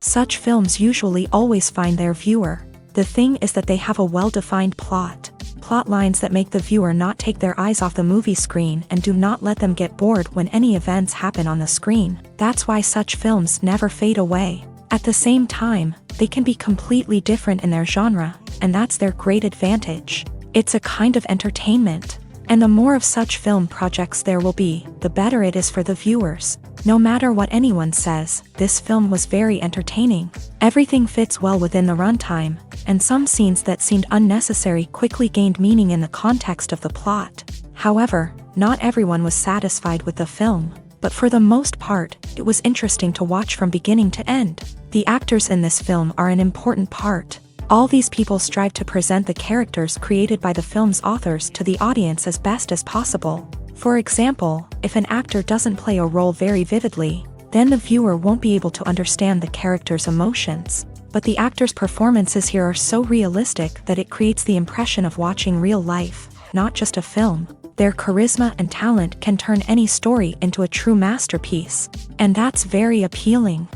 Such films usually always find their viewer. The thing is that they have a well-defined plot lines that make the viewer not take their eyes off the movie screen and do not let them get bored when any events happen on the screen. That's why such films never fade away. At the same time, they can be completely different in their genre, and that's their great advantage. It's a kind of entertainment. And the more of such film projects there will be, the better it is for the viewers. No matter what anyone says, this film was very entertaining. Everything fits well within the runtime, and some scenes that seemed unnecessary quickly gained meaning in the context of the plot. However, not everyone was satisfied with the film, but for the most part, it was interesting to watch from beginning to end. The actors in this film are an important part. All these people strive to present the characters created by the film's authors to the audience as best as possible. For example, if an actor doesn't play a role very vividly, then the viewer won't be able to understand the character's emotions. But the actors' performances here are so realistic that it creates the impression of watching real life, not just a film. Their charisma and talent can turn any story into a true masterpiece, and that's very appealing.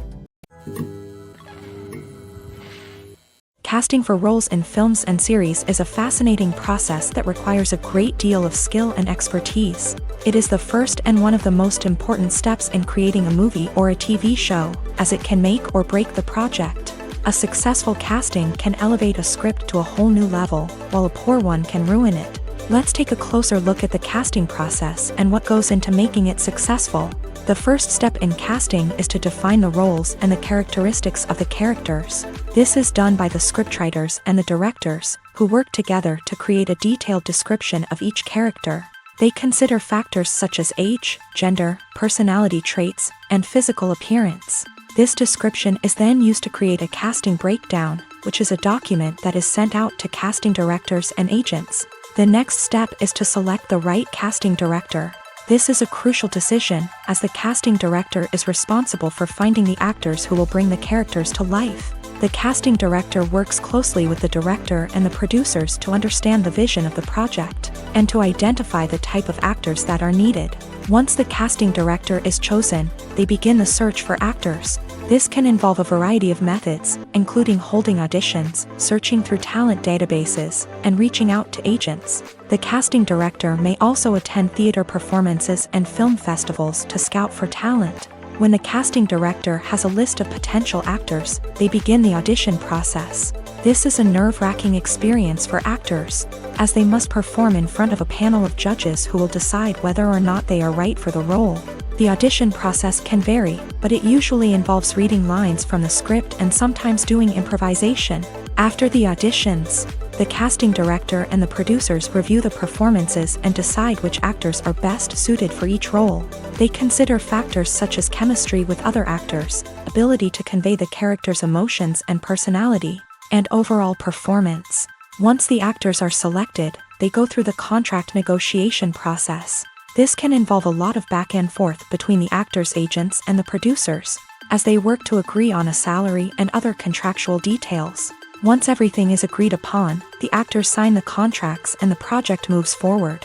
Casting for roles in films and series is a fascinating process that requires a great deal of skill and expertise. It is the first and one of the most important steps in creating a movie or a TV show, as it can make or break the project. A successful casting can elevate a script to a whole new level, while a poor one can ruin it. Let's take a closer look at the casting process and what goes into making it successful. The first step in casting is to define the roles and the characteristics of the characters. This is done by the scriptwriters and the directors, who work together to create a detailed description of each character. They consider factors such as age, gender, personality traits, and physical appearance. This description is then used to create a casting breakdown, which is a document that is sent out to casting directors and agents. The next step is to select the right casting director. This is a crucial decision, as the casting director is responsible for finding the actors who will bring the characters to life. The casting director works closely with the director and the producers to understand the vision of the project, and to identify the type of actors that are needed. Once the casting director is chosen, they begin the search for actors. This can involve a variety of methods, including holding auditions, searching through talent databases, and reaching out to agents. The casting director may also attend theater performances and film festivals to scout for talent. When the casting director has a list of potential actors, they begin the audition process. This is a nerve-wracking experience for actors, as they must perform in front of a panel of judges who will decide whether or not they are right for the role. The audition process can vary, but it usually involves reading lines from the script and sometimes doing improvisation. After the auditions, the casting director and the producers review the performances and decide which actors are best suited for each role. They consider factors such as chemistry with other actors, ability to convey the character's emotions and personality, and overall performance. Once the actors are selected, they go through the contract negotiation process. This can involve a lot of back and forth between the actors' agents and the producers, as they work to agree on a salary and other contractual details. Once everything is agreed upon, the actors sign the contracts and the project moves forward.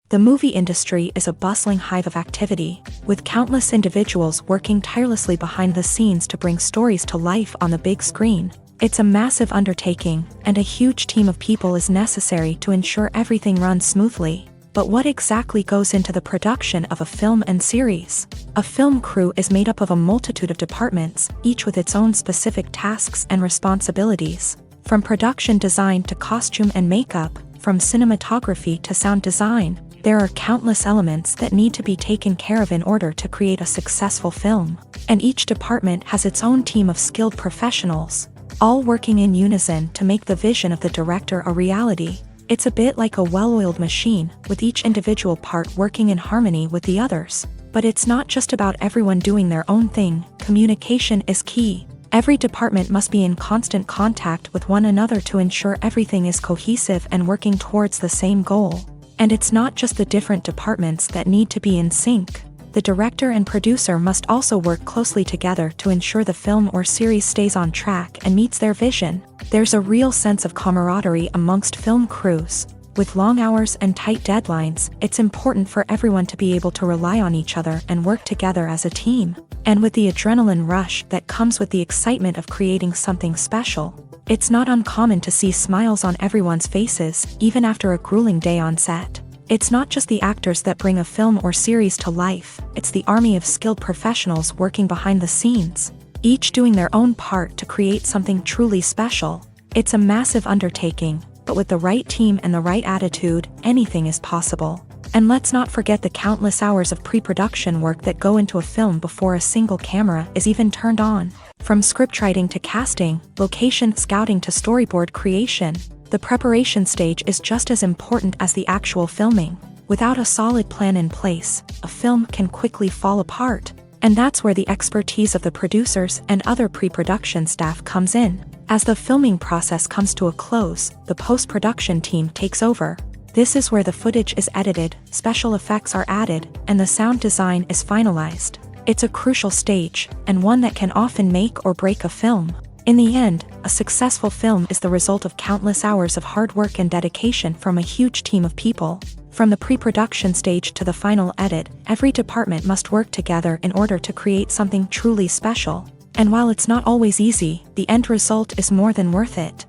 The movie industry is a bustling hive of activity, with countless individuals working tirelessly behind the scenes to bring stories to life on the big screen. It's a massive undertaking, and a huge team of people is necessary to ensure everything runs smoothly. But what exactly goes into the production of a film and series? A film crew is made up of a multitude of departments, each with its own specific tasks and responsibilities. From production design to costume and makeup, from cinematography to sound design, there are countless elements that need to be taken care of in order to create a successful film. And each department has its own team of skilled professionals, all working in unison to make the vision of the director a reality. It's a bit like a well-oiled machine, with each individual part working in harmony with the others. But it's not just about everyone doing their own thing. Communication is key. Every department must be in constant contact with one another to ensure everything is cohesive and working towards the same goal. And it's not just the different departments that need to be in sync. The director and producer must also work closely together to ensure the film or series stays on track and meets their vision. There's a real sense of camaraderie amongst film crews. With long hours and tight deadlines, it's important for everyone to be able to rely on each other and work together as a team. And with the adrenaline rush that comes with the excitement of creating something special, it's not uncommon to see smiles on everyone's faces, even after a grueling day on set. It's not just the actors that bring a film or series to life, it's the army of skilled professionals working behind the scenes, each doing their own part to create something truly special. It's a massive undertaking, but with the right team and the right attitude, anything is possible. And let's not forget the countless hours of pre-production work that go into a film before a single camera is even turned on. From scriptwriting to casting, location scouting to storyboard creation, the preparation stage is just as important as the actual filming. Without a solid plan in place, a film can quickly fall apart. And that's where the expertise of the producers and other pre-production staff comes in. As the filming process comes to a close, the post-production team takes over. This is where the footage is edited, special effects are added, and the sound design is finalized. It's a crucial stage, and one that can often make or break a film. In the end, a successful film is the result of countless hours of hard work and dedication from a huge team of people. From the pre-production stage to the final edit, every department must work together in order to create something truly special. And while it's not always easy, the end result is more than worth it.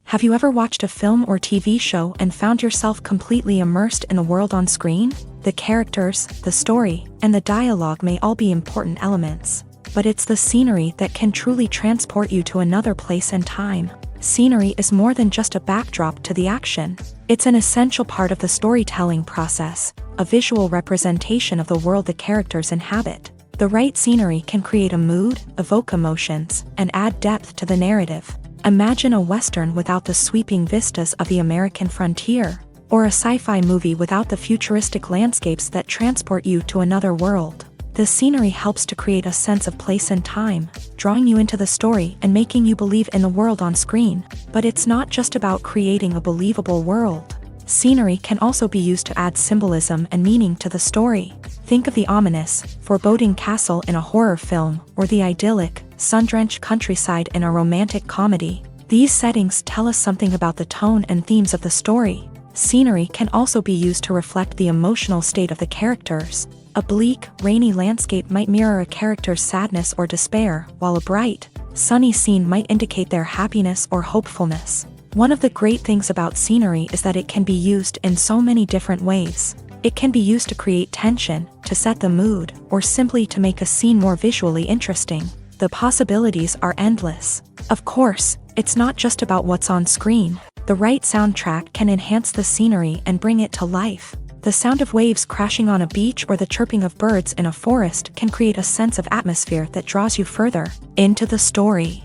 Have you ever watched a film or TV show and found yourself completely immersed in the world on screen? The characters, the story, and the dialogue may all be important elements, but it's the scenery that can truly transport you to another place and time. Scenery is more than just a backdrop to the action. It's an essential part of the storytelling process, a visual representation of the world the characters inhabit. The right scenery can create a mood, evoke emotions, and add depth to the narrative. Imagine a Western without the sweeping vistas of the American frontier, or a sci-fi movie without the futuristic landscapes that transport you to another world. The scenery helps to create a sense of place and time, drawing you into the story and making you believe in the world on screen. But it's not just about creating a believable world. Scenery can also be used to add symbolism and meaning to the story. Think of the ominous, foreboding castle in a horror film, or the idyllic, sun-drenched countryside in a romantic comedy. These settings tell us something about the tone and themes of the story. Scenery can also be used to reflect the emotional state of the characters. A bleak, rainy landscape might mirror a character's sadness or despair, while a bright, sunny scene might indicate their happiness or hopefulness. One of the great things about scenery is that it can be used in so many different ways. It can be used to create tension, to set the mood, or simply to make a scene more visually interesting. The possibilities are endless. Of course, it's not just about what's on screen. The right soundtrack can enhance the scenery and bring it to life. The sound of waves crashing on a beach or the chirping of birds in a forest can create a sense of atmosphere that draws you further into the story.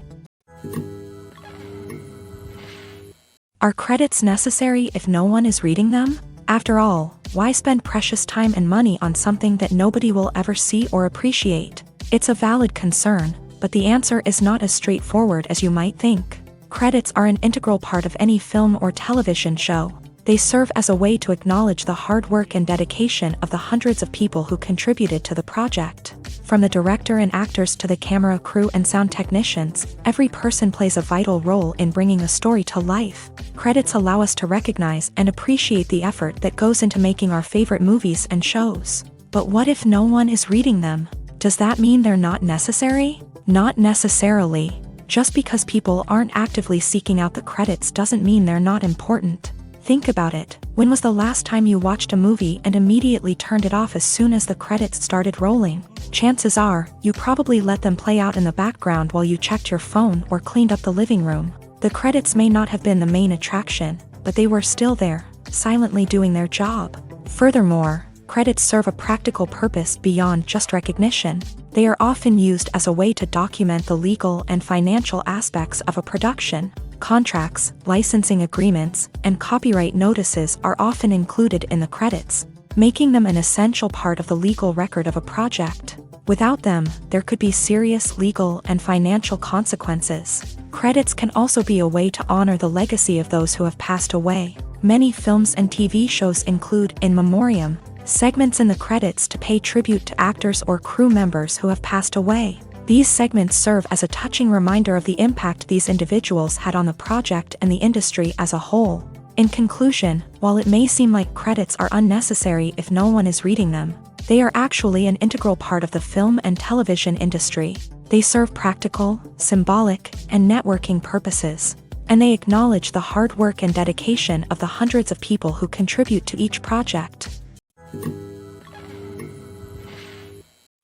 Are credits necessary if no one is reading them? After all, why spend precious time and money on something that nobody will ever see or appreciate? It's a valid concern, but the answer is not as straightforward as you might think. Credits are an integral part of any film or television show. They serve as a way to acknowledge the hard work and dedication of the hundreds of people who contributed to the project. From the director and actors to the camera crew and sound technicians, every person plays a vital role in bringing a story to life. Credits allow us to recognize and appreciate the effort that goes into making our favorite movies and shows. But what if no one is reading them? Does that mean they're not necessary? Not necessarily. Just because people aren't actively seeking out the credits doesn't mean they're not important. Think about it. When was the last time you watched a movie and immediately turned it off as soon as the credits started rolling? Chances are, you probably let them play out in the background while you checked your phone or cleaned up the living room. The credits may not have been the main attraction, but they were still there, silently doing their job. Furthermore, credits serve a practical purpose beyond just recognition. They are often used as a way to document the legal and financial aspects of a production. Contracts, licensing agreements, and copyright notices are often included in the credits, making them an essential part of the legal record of a project. Without them, there could be serious legal and financial consequences. Credits can also be a way to honor the legacy of those who have passed away. Many films and TV shows include in memoriam segments in the credits to pay tribute to actors or crew members who have passed away. These segments serve as a touching reminder of the impact these individuals had on the project and the industry as a whole. In conclusion, while it may seem like credits are unnecessary if no one is reading them, they are actually an integral part of the film and television industry. They serve practical, symbolic, and networking purposes, and they acknowledge the hard work and dedication of the hundreds of people who contribute to each project.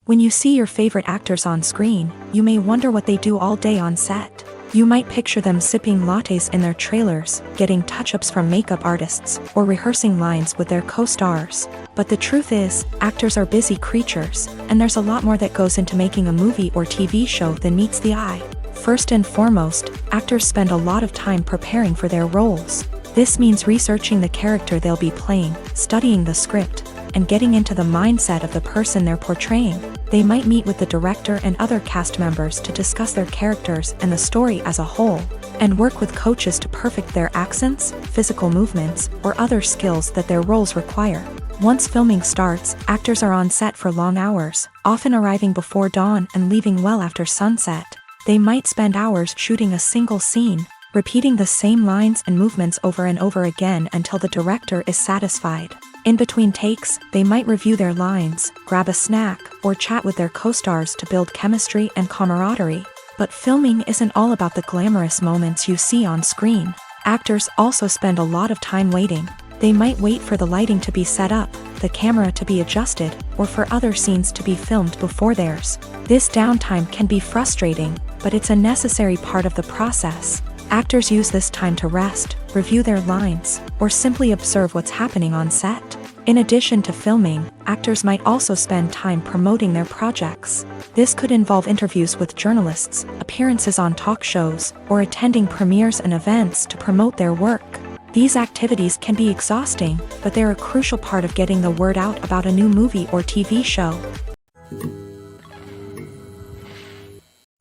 When you see your favorite actors on screen, you may wonder what they do all day on set. You might picture them sipping lattes in their trailers, getting touch-ups from makeup artists, or rehearsing lines with their co-stars. But the truth is, actors are busy creatures, and there's a lot more that goes into making a movie or TV show than meets the eye. First and foremost, actors spend a lot of time preparing for their roles. This means researching the character they'll be playing, studying the script, and getting into the mindset of the person they're portraying. They might meet with the director and other cast members to discuss their characters and the story as a whole, and work with coaches to perfect their accents, physical movements, or other skills that their roles require. Once filming starts, actors are on set for long hours, often arriving before dawn and leaving well after sunset. They might spend hours shooting a single scene, repeating the same lines and movements over and over again until the director is satisfied. In between takes, they might review their lines, grab a snack, or chat with their co-stars to build chemistry and camaraderie. But filming isn't all about the glamorous moments you see on screen. Actors also spend a lot of time waiting. They might wait for the lighting to be set up, the camera to be adjusted, or for other scenes to be filmed before theirs. This downtime can be frustrating, but it's a necessary part of the process. Actors use this time to rest, review their lines, or simply observe what's happening on set. In addition to filming, actors might also spend time promoting their projects. This could involve interviews with journalists, appearances on talk shows, or attending premieres and events to promote their work. These activities can be exhausting, but they're a crucial part of getting the word out about a new movie or TV show.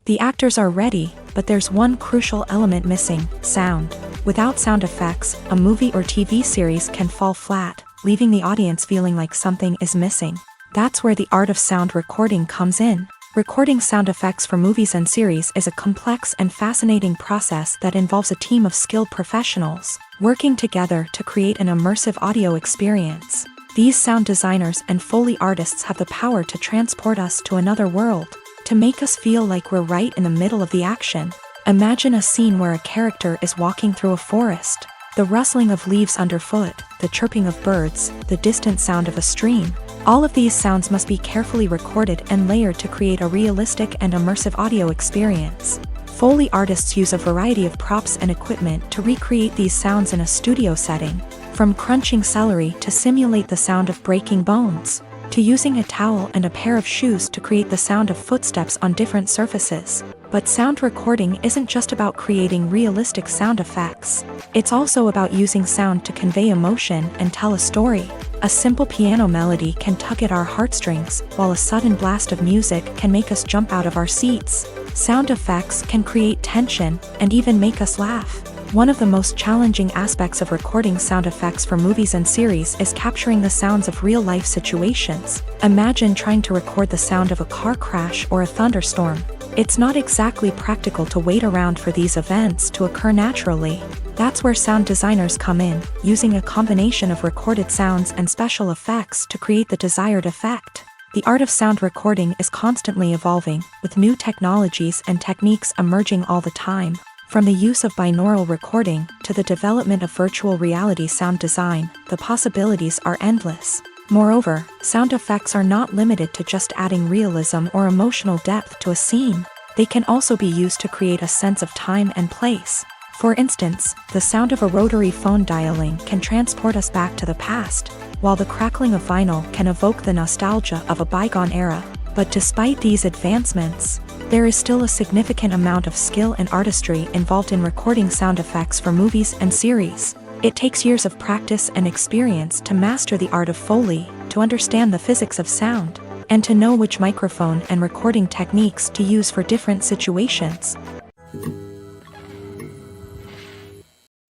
The actors are ready, but there's one crucial element missing: sound. Without sound effects, a movie or TV series can fall flat, leaving the audience feeling like something is missing. That's where the art of sound recording comes in. Recording sound effects for movies and series is a complex and fascinating process that involves a team of skilled professionals working together to create an immersive audio experience. These sound designers and Foley artists have the power to transport us to another world, to make us feel like we're right in the middle of the action. Imagine a scene where a character is walking through a forest. The rustling of leaves underfoot, the chirping of birds, the distant sound of a stream. All of these sounds must be carefully recorded and layered to create a realistic and immersive audio experience. Foley artists use a variety of props and equipment to recreate these sounds in a studio setting, from crunching celery to simulate the sound of breaking bones, to using a towel and a pair of shoes to create the sound of footsteps on different surfaces. But sound recording isn't just about creating realistic sound effects. It's also about using sound to convey emotion and tell a story. A simple piano melody can tug at our heartstrings, while a sudden blast of music can make us jump out of our seats. Sound effects can create tension and even make us laugh. One of the most challenging aspects of recording sound effects for movies and series is capturing the sounds of real-life situations. Imagine trying to record the sound of a car crash or a thunderstorm. It's not exactly practical to wait around for these events to occur naturally. That's where sound designers come in, using a combination of recorded sounds and special effects to create the desired effect. The art of sound recording is constantly evolving, with new technologies and techniques emerging all the time. From the use of binaural recording to the development of virtual reality sound design, the possibilities are endless. Moreover, sound effects are not limited to just adding realism or emotional depth to a scene. They can also be used to create a sense of time and place. For instance, the sound of a rotary phone dialing can transport us back to the past, while the crackling of vinyl can evoke the nostalgia of a bygone era. But despite these advancements, there is still a significant amount of skill and artistry involved in recording sound effects for movies and series. It takes years of practice and experience to master the art of Foley, to understand the physics of sound, and to know which microphone and recording techniques to use for different situations.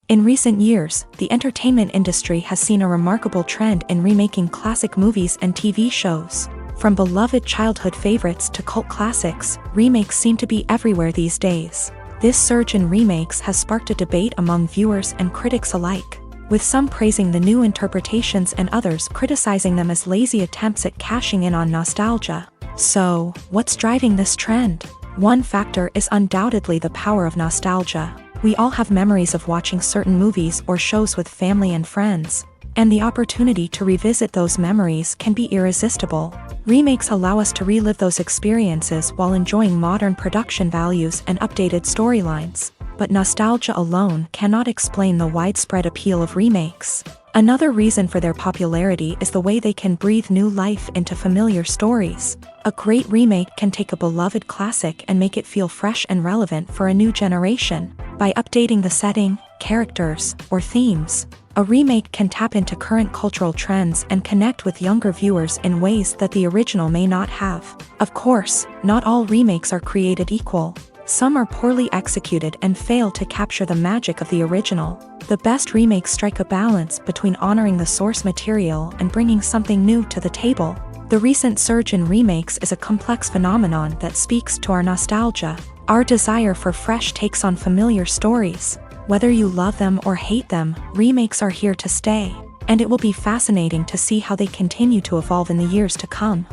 In recent years, the entertainment industry has seen a remarkable trend in remaking classic movies and TV shows. From beloved childhood favorites to cult classics, remakes seem to be everywhere these days. This surge in remakes has sparked a debate among viewers and critics alike, with some praising the new interpretations and others criticizing them as lazy attempts at cashing in on nostalgia. So, what's driving this trend? One factor is undoubtedly the power of nostalgia. We all have memories of watching certain movies or shows with family and friends, and the opportunity to revisit those memories can be irresistible. Remakes allow us to relive those experiences while enjoying modern production values and updated storylines. But nostalgia alone cannot explain the widespread appeal of remakes. Another reason for their popularity is the way they can breathe new life into familiar stories. A great remake can take a beloved classic and make it feel fresh and relevant for a new generation. By updating the setting, characters, or themes, a remake can tap into current cultural trends and connect with younger viewers in ways that the original may not have. Of course, not all remakes are created equal. Some are poorly executed and fail to capture the magic of the original. The best remakes strike a balance between honoring the source material and bringing something new to the table. The recent surge in remakes is a complex phenomenon that speaks to our nostalgia, our desire for fresh takes on familiar stories. Whether you love them or hate them, remakes are here to stay, and it will be fascinating to see how they continue to evolve in the years to come.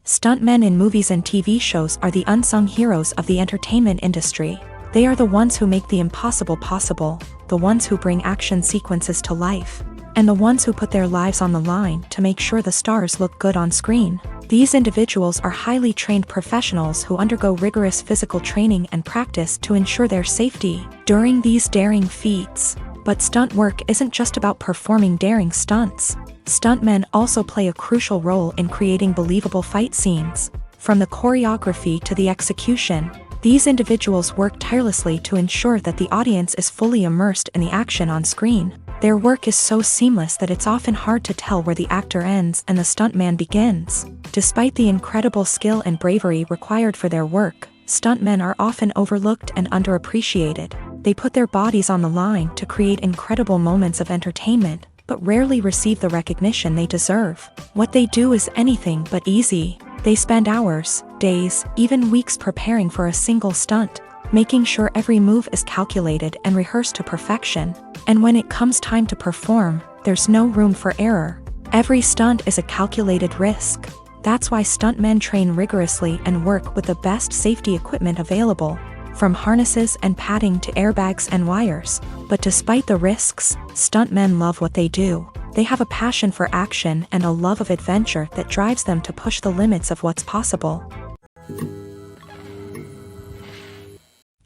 Stuntmen in movies and TV shows are the unsung heroes of the entertainment industry. They are the ones who make the impossible possible, the ones who bring action sequences to life, and the ones who put their lives on the line to make sure the stars look good on screen. These individuals are highly trained professionals who undergo rigorous physical training and practice to ensure their safety during these daring feats. But stunt work isn't just about performing daring stunts. Stuntmen also play a crucial role in creating believable fight scenes. From the choreography to the execution, these individuals work tirelessly to ensure that the audience is fully immersed in the action on screen. Their work is so seamless that it's often hard to tell where the actor ends and the stuntman begins. Despite the incredible skill and bravery required for their work, stuntmen are often overlooked and underappreciated. They put their bodies on the line to create incredible moments of entertainment, but rarely receive the recognition they deserve. What they do is anything but easy. They spend hours, days, even weeks preparing for a single stunt, making sure every move is calculated and rehearsed to perfection. And when it comes time to perform, there's no room for error. Every stunt is a calculated risk. That's why stuntmen train rigorously and work with the best safety equipment available, from harnesses and padding to airbags and wires. But despite the risks, stuntmen love what they do. They have a passion for action and a love of adventure that drives them to push the limits of what's possible.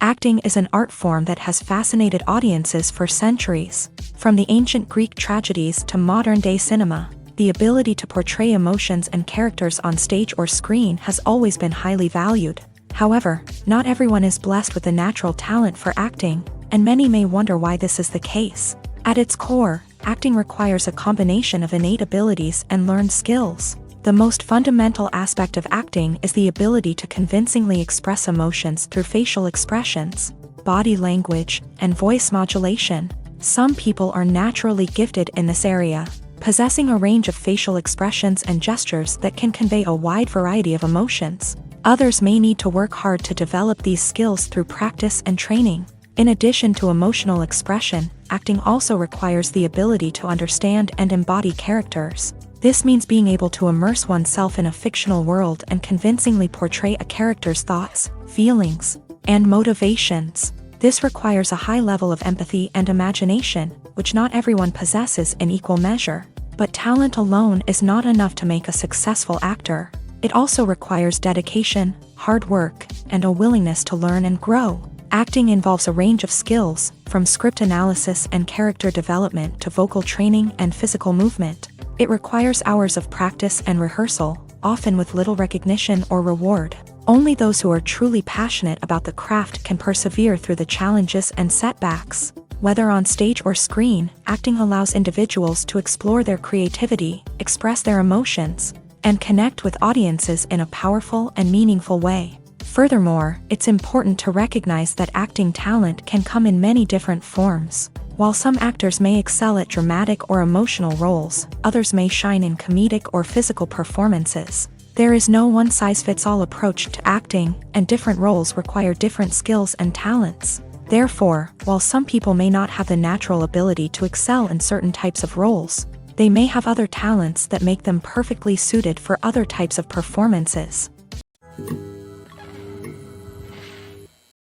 Acting is an art form that has fascinated audiences for centuries. From the ancient Greek tragedies to modern-day cinema, the ability to portray emotions and characters on stage or screen has always been highly valued. However, not everyone is blessed with the natural talent for acting, and many may wonder why this is the case. At its core, acting requires a combination of innate abilities and learned skills. The most fundamental aspect of acting is the ability to convincingly express emotions through facial expressions, body language, and voice modulation. Some people are naturally gifted in this area, possessing a range of facial expressions and gestures that can convey a wide variety of emotions. Others may need to work hard to develop these skills through practice and training. In addition to emotional expression, acting also requires the ability to understand and embody characters. This means being able to immerse oneself in a fictional world and convincingly portray a character's thoughts, feelings, and motivations. This requires a high level of empathy and imagination, which not everyone possesses in equal measure. But talent alone is not enough to make a successful actor. It also requires dedication, hard work, and a willingness to learn and grow. Acting involves a range of skills, from script analysis and character development to vocal training and physical movement. It requires hours of practice and rehearsal, often with little recognition or reward. Only those who are truly passionate about the craft can persevere through the challenges and setbacks. Whether on stage or screen, acting allows individuals to explore their creativity, express their emotions, and connect with audiences in a powerful and meaningful way. Furthermore, it's important to recognize that acting talent can come in many different forms. While some actors may excel at dramatic or emotional roles, others may shine in comedic or physical performances. There is no one-size-fits-all approach to acting, and different roles require different skills and talents. Therefore, while some people may not have the natural ability to excel in certain types of roles, they may have other talents that make them perfectly suited for other types of performances.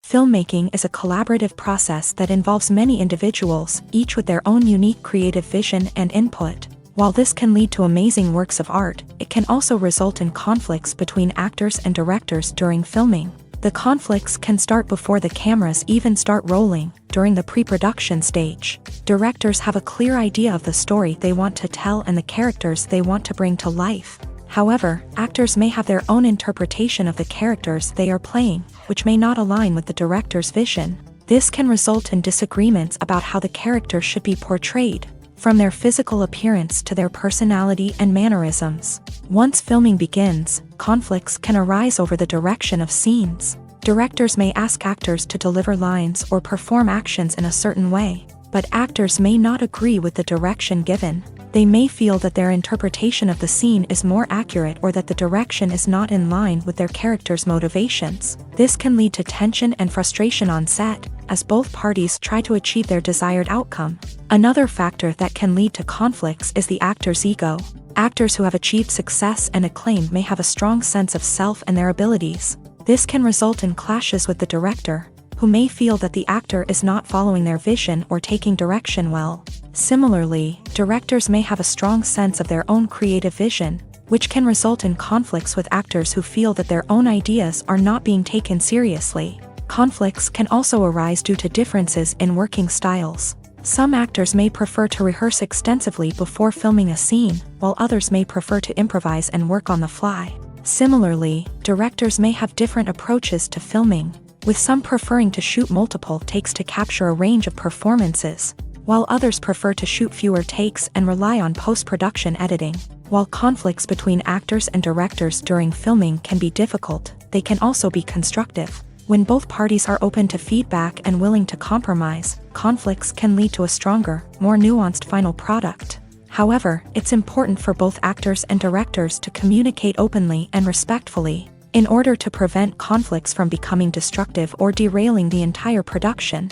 Filmmaking is a collaborative process that involves many individuals, each with their own unique creative vision and input. While this can lead to amazing works of art, it can also result in conflicts between actors and directors during filming. The conflicts can start before the cameras even start rolling, during the pre-production stage. Directors have a clear idea of the story they want to tell and the characters they want to bring to life. However, actors may have their own interpretation of the characters they are playing, which may not align with the director's vision. This can result in disagreements about how the character should be portrayed, from their physical appearance to their personality and mannerisms. Once filming begins, conflicts can arise over the direction of scenes. Directors may ask actors to deliver lines or perform actions in a certain way, but actors may not agree with the direction given. They may feel that their interpretation of the scene is more accurate or that the direction is not in line with their character's motivations. This can lead to tension and frustration on set, as both parties try to achieve their desired outcome. Another factor that can lead to conflicts is the actor's ego. Actors who have achieved success and acclaim may have a strong sense of self and their abilities. This can result in clashes with the director, who may feel that the actor is not following their vision or taking direction well. Similarly, directors may have a strong sense of their own creative vision, which can result in conflicts with actors who feel that their own ideas are not being taken seriously. Conflicts can also arise due to differences in working styles. Some actors may prefer to rehearse extensively before filming a scene, while others may prefer to improvise and work on the fly. Similarly, directors may have different approaches to filming, with some preferring to shoot multiple takes to capture a range of performances, while others prefer to shoot fewer takes and rely on post-production editing. While conflicts between actors and directors during filming can be difficult, they can also be constructive. When both parties are open to feedback and willing to compromise, conflicts can lead to a stronger, more nuanced final product. However, it's important for both actors and directors to communicate openly and respectfully, in order to prevent conflicts from becoming destructive or derailing the entire production.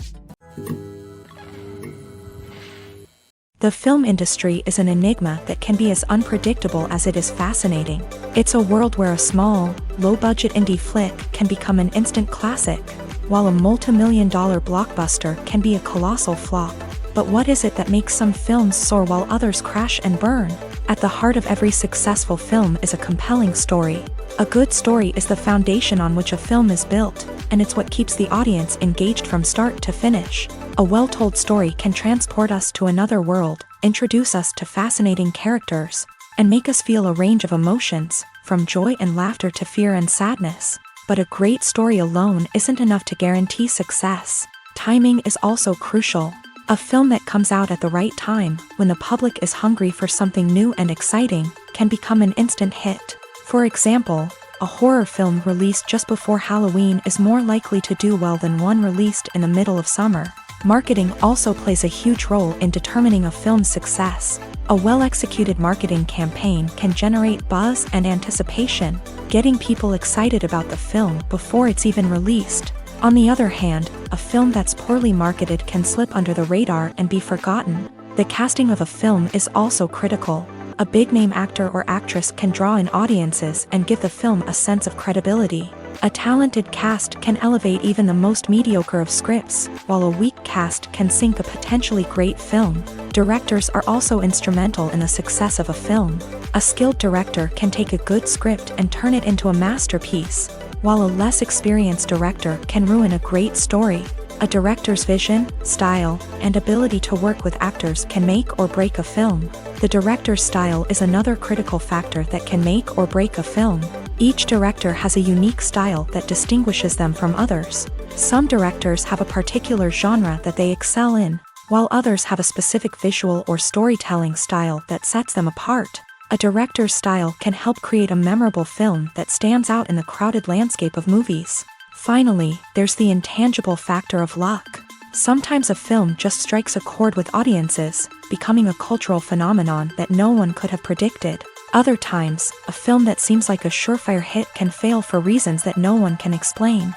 The film industry is an enigma that can be as unpredictable as it is fascinating. It's a world where a small, low-budget indie flick can become an instant classic, while a multi-million-dollar blockbuster can be a colossal flop. But what is it that makes some films soar while others crash and burn? At the heart of every successful film is a compelling story. A good story is the foundation on which a film is built, and it's what keeps the audience engaged from start to finish. A well-told story can transport us to another world, introduce us to fascinating characters, and make us feel a range of emotions, from joy and laughter to fear and sadness. But a great story alone isn't enough to guarantee success. Timing is also crucial. A film that comes out at the right time, when the public is hungry for something new and exciting, can become an instant hit. For example, a horror film released just before Halloween is more likely to do well than one released in the middle of summer. Marketing also plays a huge role in determining a film's success. A well-executed marketing campaign can generate buzz and anticipation, getting people excited about the film before it's even released. On the other hand, a film that's poorly marketed can slip under the radar and be forgotten. The casting of a film is also critical. A big-name actor or actress can draw in audiences and give the film a sense of credibility. A talented cast can elevate even the most mediocre of scripts, while a weak cast can sink a potentially great film. Directors are also instrumental in the success of a film. A skilled director can take a good script and turn it into a masterpiece, while a less experienced director can ruin a great story. A director's vision, style, and ability to work with actors can make or break a film. The director's style is another critical factor that can make or break a film. Each director has a unique style that distinguishes them from others. Some directors have a particular genre that they excel in, while others have a specific visual or storytelling style that sets them apart. A director's style can help create a memorable film that stands out in the crowded landscape of movies. Finally, there's the intangible factor of luck. Sometimes a film just strikes a chord with audiences, becoming a cultural phenomenon that no one could have predicted. Other times, a film that seems like a surefire hit can fail for reasons that no one can explain.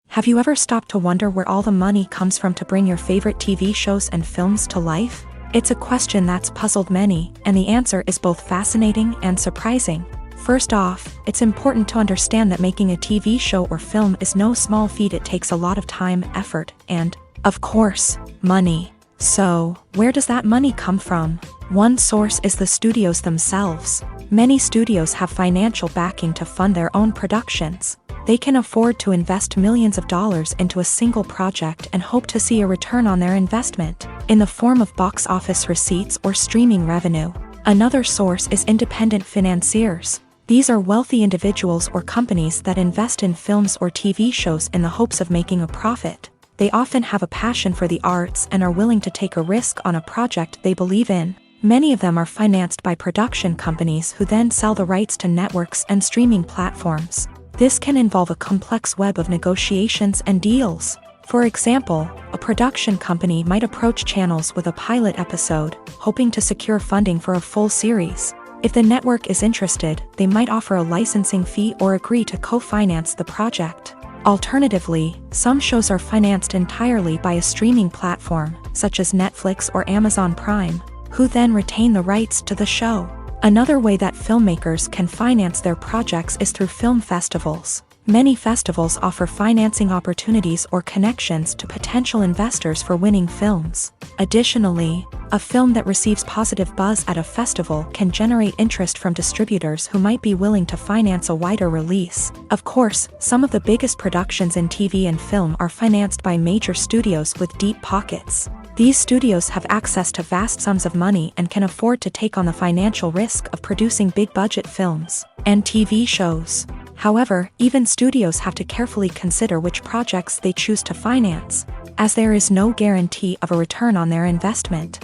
Have you ever stopped to wonder where all the money comes from to bring your favorite TV shows and films to life? It's a question that's puzzled many, and the answer is both fascinating and surprising. First off, it's important to understand that making a TV show or film is no small feat. It takes a lot of time, effort, and, of course, money. So, where does that money come from? One source is the studios themselves. Many studios have financial backing to fund their own productions. They can afford to invest millions of dollars into a single project and hope to see a return on their investment, in the form of box office receipts or streaming revenue. Another source is independent financiers. These are wealthy individuals or companies that invest in films or TV shows in the hopes of making a profit. They often have a passion for the arts and are willing to take a risk on a project they believe in. Many of them are financed by production companies who then sell the rights to networks and streaming platforms. This can involve a complex web of negotiations and deals. For example, a production company might approach channels with a pilot episode, hoping to secure funding for a full series. If the network is interested, they might offer a licensing fee or agree to co-finance the project. Alternatively, some shows are financed entirely by a streaming platform, such as Netflix or Amazon Prime, who then retain the rights to the show. Another way that filmmakers can finance their projects is through film festivals. Many festivals offer financing opportunities or connections to potential investors for winning films. Additionally, a film that receives positive buzz at a festival can generate interest from distributors who might be willing to finance a wider release. Of course, some of the biggest productions in TV and film are financed by major studios with deep pockets. These studios have access to vast sums of money and can afford to take on the financial risk of producing big-budget films and TV shows. However, even studios have to carefully consider which projects they choose to finance, as there is no guarantee of a return on their investment.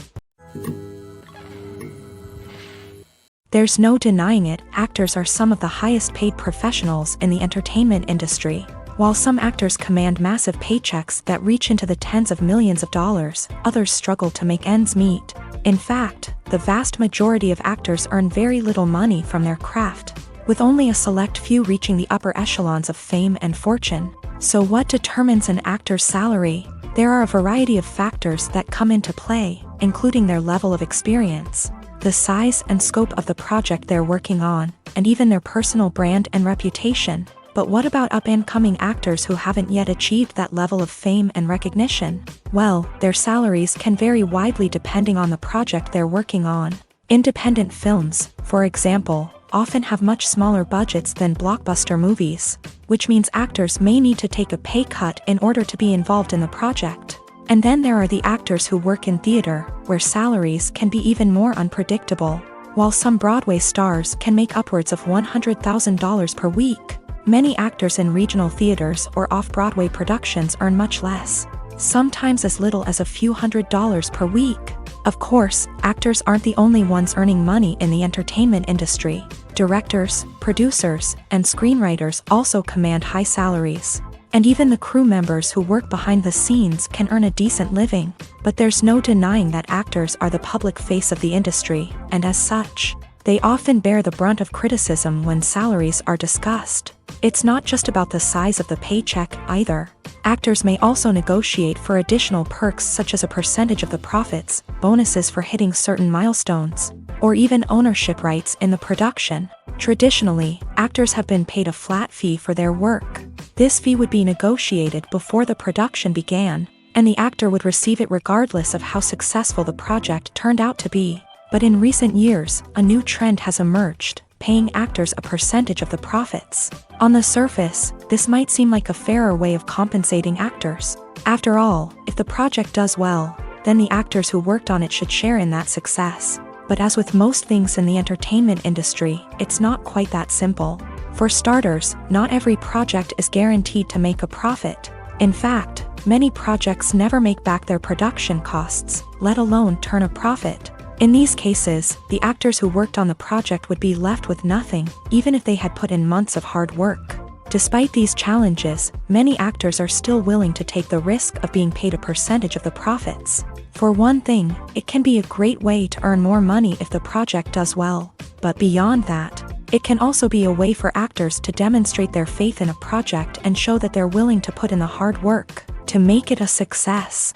There's no denying it, actors are some of the highest paid professionals in the entertainment industry. While some actors command massive paychecks that reach into the tens of millions of dollars, others struggle to make ends meet. In fact, the vast majority of actors earn very little money from their craft, with only a select few reaching the upper echelons of fame and fortune. So what determines an actor's salary? There are a variety of factors that come into play, including their level of experience, the size and scope of the project they're working on, and even their personal brand and reputation. But what about up-and-coming actors who haven't yet achieved that level of fame and recognition? Well, their salaries can vary widely depending on the project they're working on. Independent films, for example, often have much smaller budgets than blockbuster movies, which means actors may need to take a pay cut in order to be involved in the project. And then there are the actors who work in theater, where salaries can be even more unpredictable. While some Broadway stars can make upwards of $100,000 per week, many actors in regional theaters or off-Broadway productions earn much less, sometimes as little as a few $100s per week. Of course, actors aren't the only ones earning money in the entertainment industry. Directors, producers, and screenwriters also command high salaries. And even the crew members who work behind the scenes can earn a decent living. But there's no denying that actors are the public face of the industry, and as such, they often bear the brunt of criticism when salaries are discussed. It's not just about the size of the paycheck, either. Actors may also negotiate for additional perks such as a percentage of the profits, bonuses for hitting certain milestones, or even ownership rights in the production. Traditionally, actors have been paid a flat fee for their work. This fee would be negotiated before the production began, and the actor would receive it regardless of how successful the project turned out to be. But in recent years, a new trend has emerged, paying actors a percentage of the profits. On the surface, this might seem like a fairer way of compensating actors. After all, if the project does well, then the actors who worked on it should share in that success. But as with most things in the entertainment industry, it's not quite that simple. For starters, not every project is guaranteed to make a profit. In fact, many projects never make back their production costs, let alone turn a profit. In these cases, the actors who worked on the project would be left with nothing, even if they had put in months of hard work. Despite these challenges, many actors are still willing to take the risk of being paid a percentage of the profits. For one thing, it can be a great way to earn more money if the project does well. But beyond that, it can also be a way for actors to demonstrate their faith in a project and show that they're willing to put in the hard work to make it a success.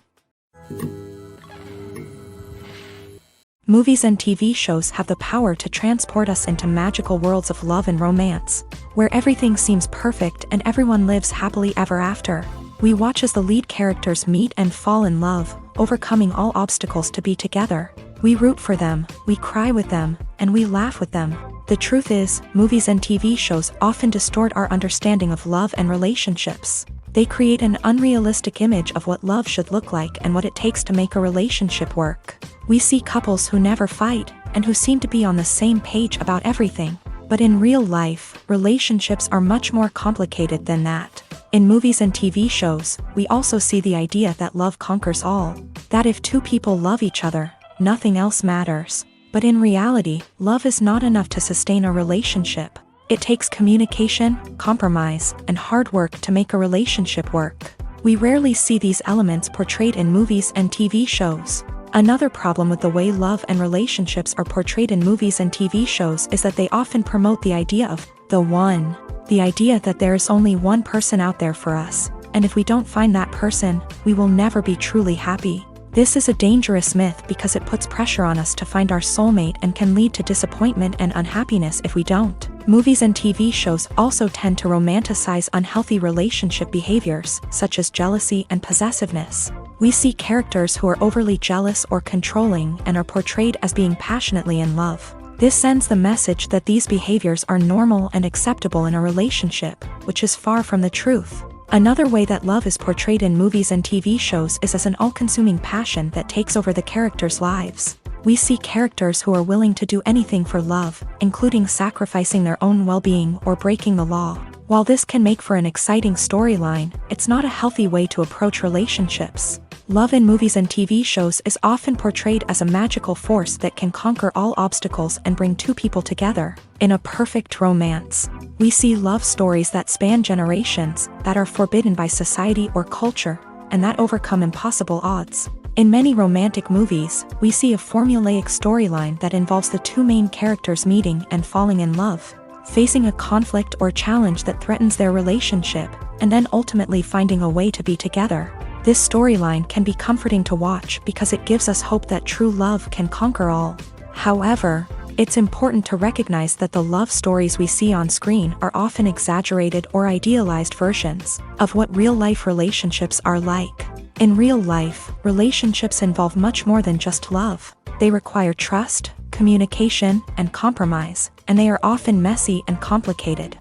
Movies and TV shows have the power to transport us into magical worlds of love and romance, where everything seems perfect and everyone lives happily ever after. We watch as the lead characters meet and fall in love, overcoming all obstacles to be together. We root for them, we cry with them, and we laugh with them. The truth is, movies and TV shows often distort our understanding of love and relationships. They create an unrealistic image of what love should look like and what it takes to make a relationship work. We see couples who never fight, and who seem to be on the same page about everything. But in real life, relationships are much more complicated than that. In movies and TV shows, we also see the idea that love conquers all. That if two people love each other, nothing else matters. But in reality, love is not enough to sustain a relationship. It takes communication, compromise, and hard work to make a relationship work. We rarely see these elements portrayed in movies and TV shows. Another problem with the way love and relationships are portrayed in movies and TV shows is that they often promote the idea of the one. The idea that there is only one person out there for us, and if we don't find that person, we will never be truly happy. This is a dangerous myth because it puts pressure on us to find our soulmate and can lead to disappointment and unhappiness if we don't. Movies and TV shows also tend to romanticize unhealthy relationship behaviors, such as jealousy and possessiveness. We see characters who are overly jealous or controlling and are portrayed as being passionately in love. This sends the message that these behaviors are normal and acceptable in a relationship, which is far from the truth. Another way that love is portrayed in movies and TV shows is as an all-consuming passion that takes over the characters' lives. We see characters who are willing to do anything for love, including sacrificing their own well-being or breaking the law. While this can make for an exciting storyline, it's not a healthy way to approach relationships. Love in movies and TV shows is often portrayed as a magical force that can conquer all obstacles and bring two people together in a perfect romance. We see love stories that span generations, that are forbidden by society or culture, and that overcome impossible odds. In many romantic movies, we see a formulaic storyline that involves the two main characters meeting and falling in love, facing a conflict or challenge that threatens their relationship, and then ultimately finding a way to be together. This storyline can be comforting to watch because it gives us hope that true love can conquer all. However, it's important to recognize that the love stories we see on screen are often exaggerated or idealized versions of what real-life relationships are like. In real life, relationships involve much more than just love. They require trust, communication, and compromise, and they are often messy and complicated.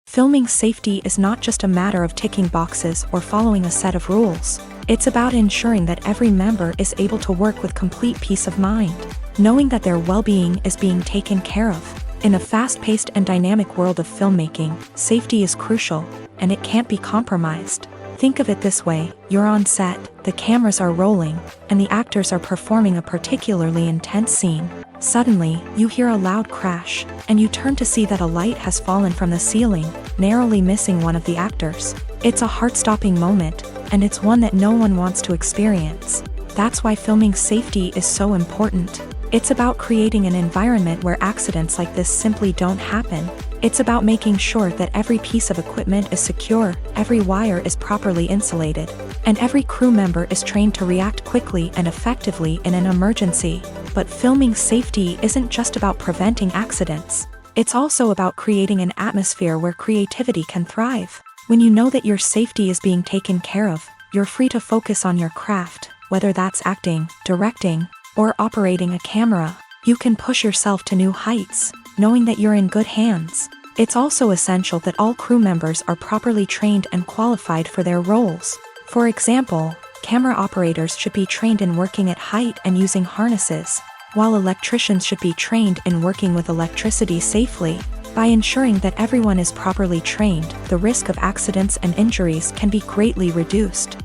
Filming safety is not just a matter of ticking boxes or following a set of rules. It's about ensuring that every member is able to work with complete peace of mind, knowing that their well-being is being taken care of. In a fast-paced and dynamic world of filmmaking, safety is crucial, and it can't be compromised. Think of it this way: you're on set, the cameras are rolling, and the actors are performing a particularly intense scene. Suddenly, you hear a loud crash, and you turn to see that a light has fallen from the ceiling, narrowly missing one of the actors. It's a heart-stopping moment, and it's one that no one wants to experience. That's why filming safety is so important. It's about creating an environment where accidents like this simply don't happen. It's about making sure that every piece of equipment is secure, every wire is properly insulated, and every crew member is trained to react quickly and effectively in an emergency. But filming safety isn't just about preventing accidents. It's also about creating an atmosphere where creativity can thrive. When you know that your safety is being taken care of, you're free to focus on your craft, whether that's acting, directing, or operating a camera. You can push yourself to new heights, knowing that you're in good hands. It's also essential that all crew members are properly trained and qualified for their roles. For example, camera operators should be trained in working at height and using harnesses, while electricians should be trained in working with electricity safely. By ensuring that everyone is properly trained, the risk of accidents and injuries can be greatly reduced.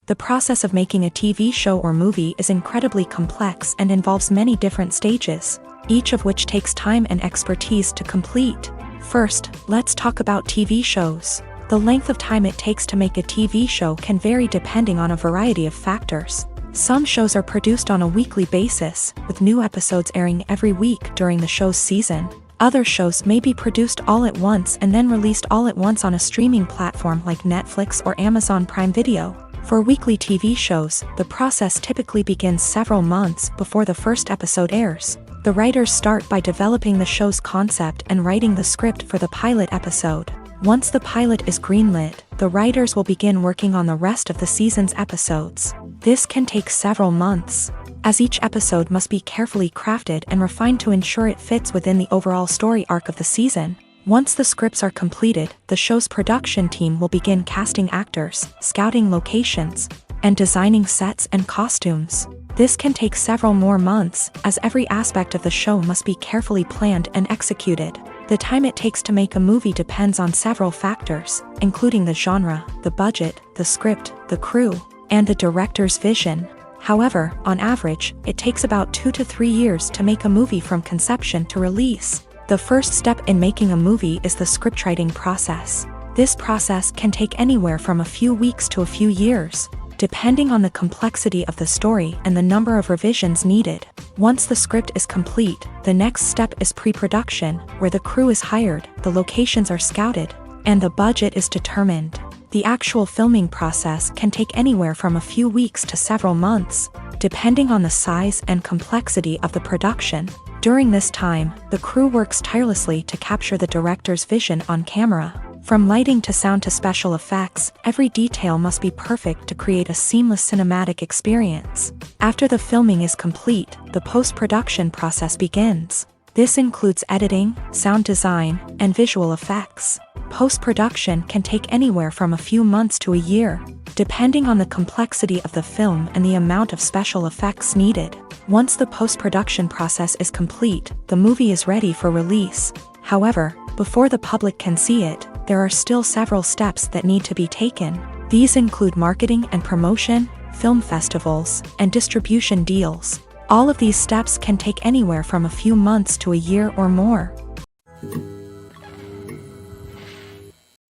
The process of making a TV show or movie is incredibly complex and involves many different stages. each of which takes time and expertise to complete. First, let's talk about TV shows. The length of time it takes to make a TV show can vary depending on a variety of factors. Some shows are produced on a weekly basis, with new episodes airing every week during the show's season. Other shows may be produced all at once and then released all at once on a streaming platform like Netflix or Amazon Prime Video. For weekly TV shows, the process typically begins several months before the first episode airs. The writers start by developing the show's concept and writing the script for the pilot episode. Once the pilot is greenlit, the writers will begin working on the rest of the season's episodes. This can take several months, as each episode must be carefully crafted and refined to ensure it fits within the overall story arc of the season. Once the scripts are completed, the show's production team will begin casting actors, scouting locations, and designing sets and costumes. This can take several more months, as every aspect of the show must be carefully planned and executed. The time it takes to make a movie depends on several factors, including the genre, the budget, the script, the crew, and the director's vision. However, on average, it takes about 2 to 3 years to make a movie from conception to release. The first step in making a movie is the scriptwriting process. This process can take anywhere from a few weeks to a few years, depending on the complexity of the story and the number of revisions needed. Once the script is complete, the next step is pre-production, where the crew is hired, the locations are scouted, and the budget is determined. The actual filming process can take anywhere from a few weeks to several months, depending on the size and complexity of the production. During this time, the crew works tirelessly to capture the director's vision on camera. From lighting to sound to special effects, every detail must be perfect to create a seamless cinematic experience. After the filming is complete, the post-production process begins. This includes editing, sound design, and visual effects. Post-production can take anywhere from a few months to a year, depending on the complexity of the film and the amount of special effects needed. Once the post-production process is complete, the movie is ready for release. However, before the public can see it, there are still several steps that need to be taken. These include marketing and promotion, film festivals, and distribution deals. All of these steps can take anywhere from a few months to a year or more.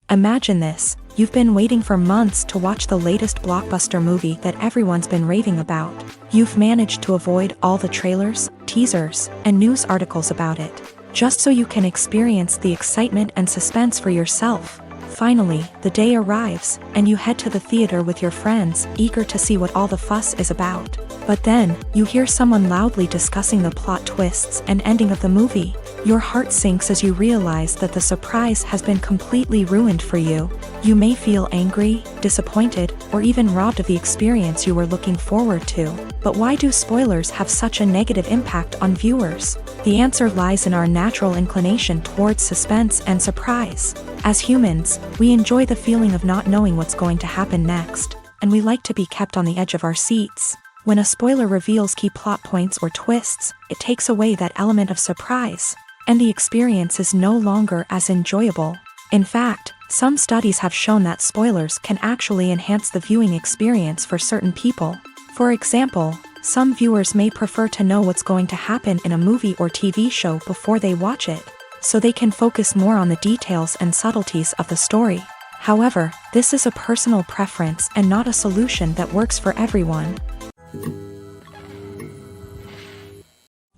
Imagine this: you've been waiting for months to watch the latest blockbuster movie that everyone's been raving about. You've managed to avoid all the trailers, teasers, and news articles about it, just so you can experience the excitement and suspense for yourself. Finally, the day arrives, and you head to the theater with your friends, eager to see what all the fuss is about. But then, you hear someone loudly discussing the plot twists and ending of the movie. Your heart sinks as you realize that the surprise has been completely ruined for you. You may feel angry, disappointed, or even robbed of the experience you were looking forward to. But why do spoilers have such a negative impact on viewers? The answer lies in our natural inclination towards suspense and surprise. As humans, we enjoy the feeling of not knowing what's going to happen next, and we like to be kept on the edge of our seats. When a spoiler reveals key plot points or twists, it takes away that element of surprise, and the experience is no longer as enjoyable. In fact, some studies have shown that spoilers can actually enhance the viewing experience for certain people. For example, some viewers may prefer to know what's going to happen in a movie or TV show before they watch it, so they can focus more on the details and subtleties of the story. However, this is a personal preference and not a solution that works for everyone.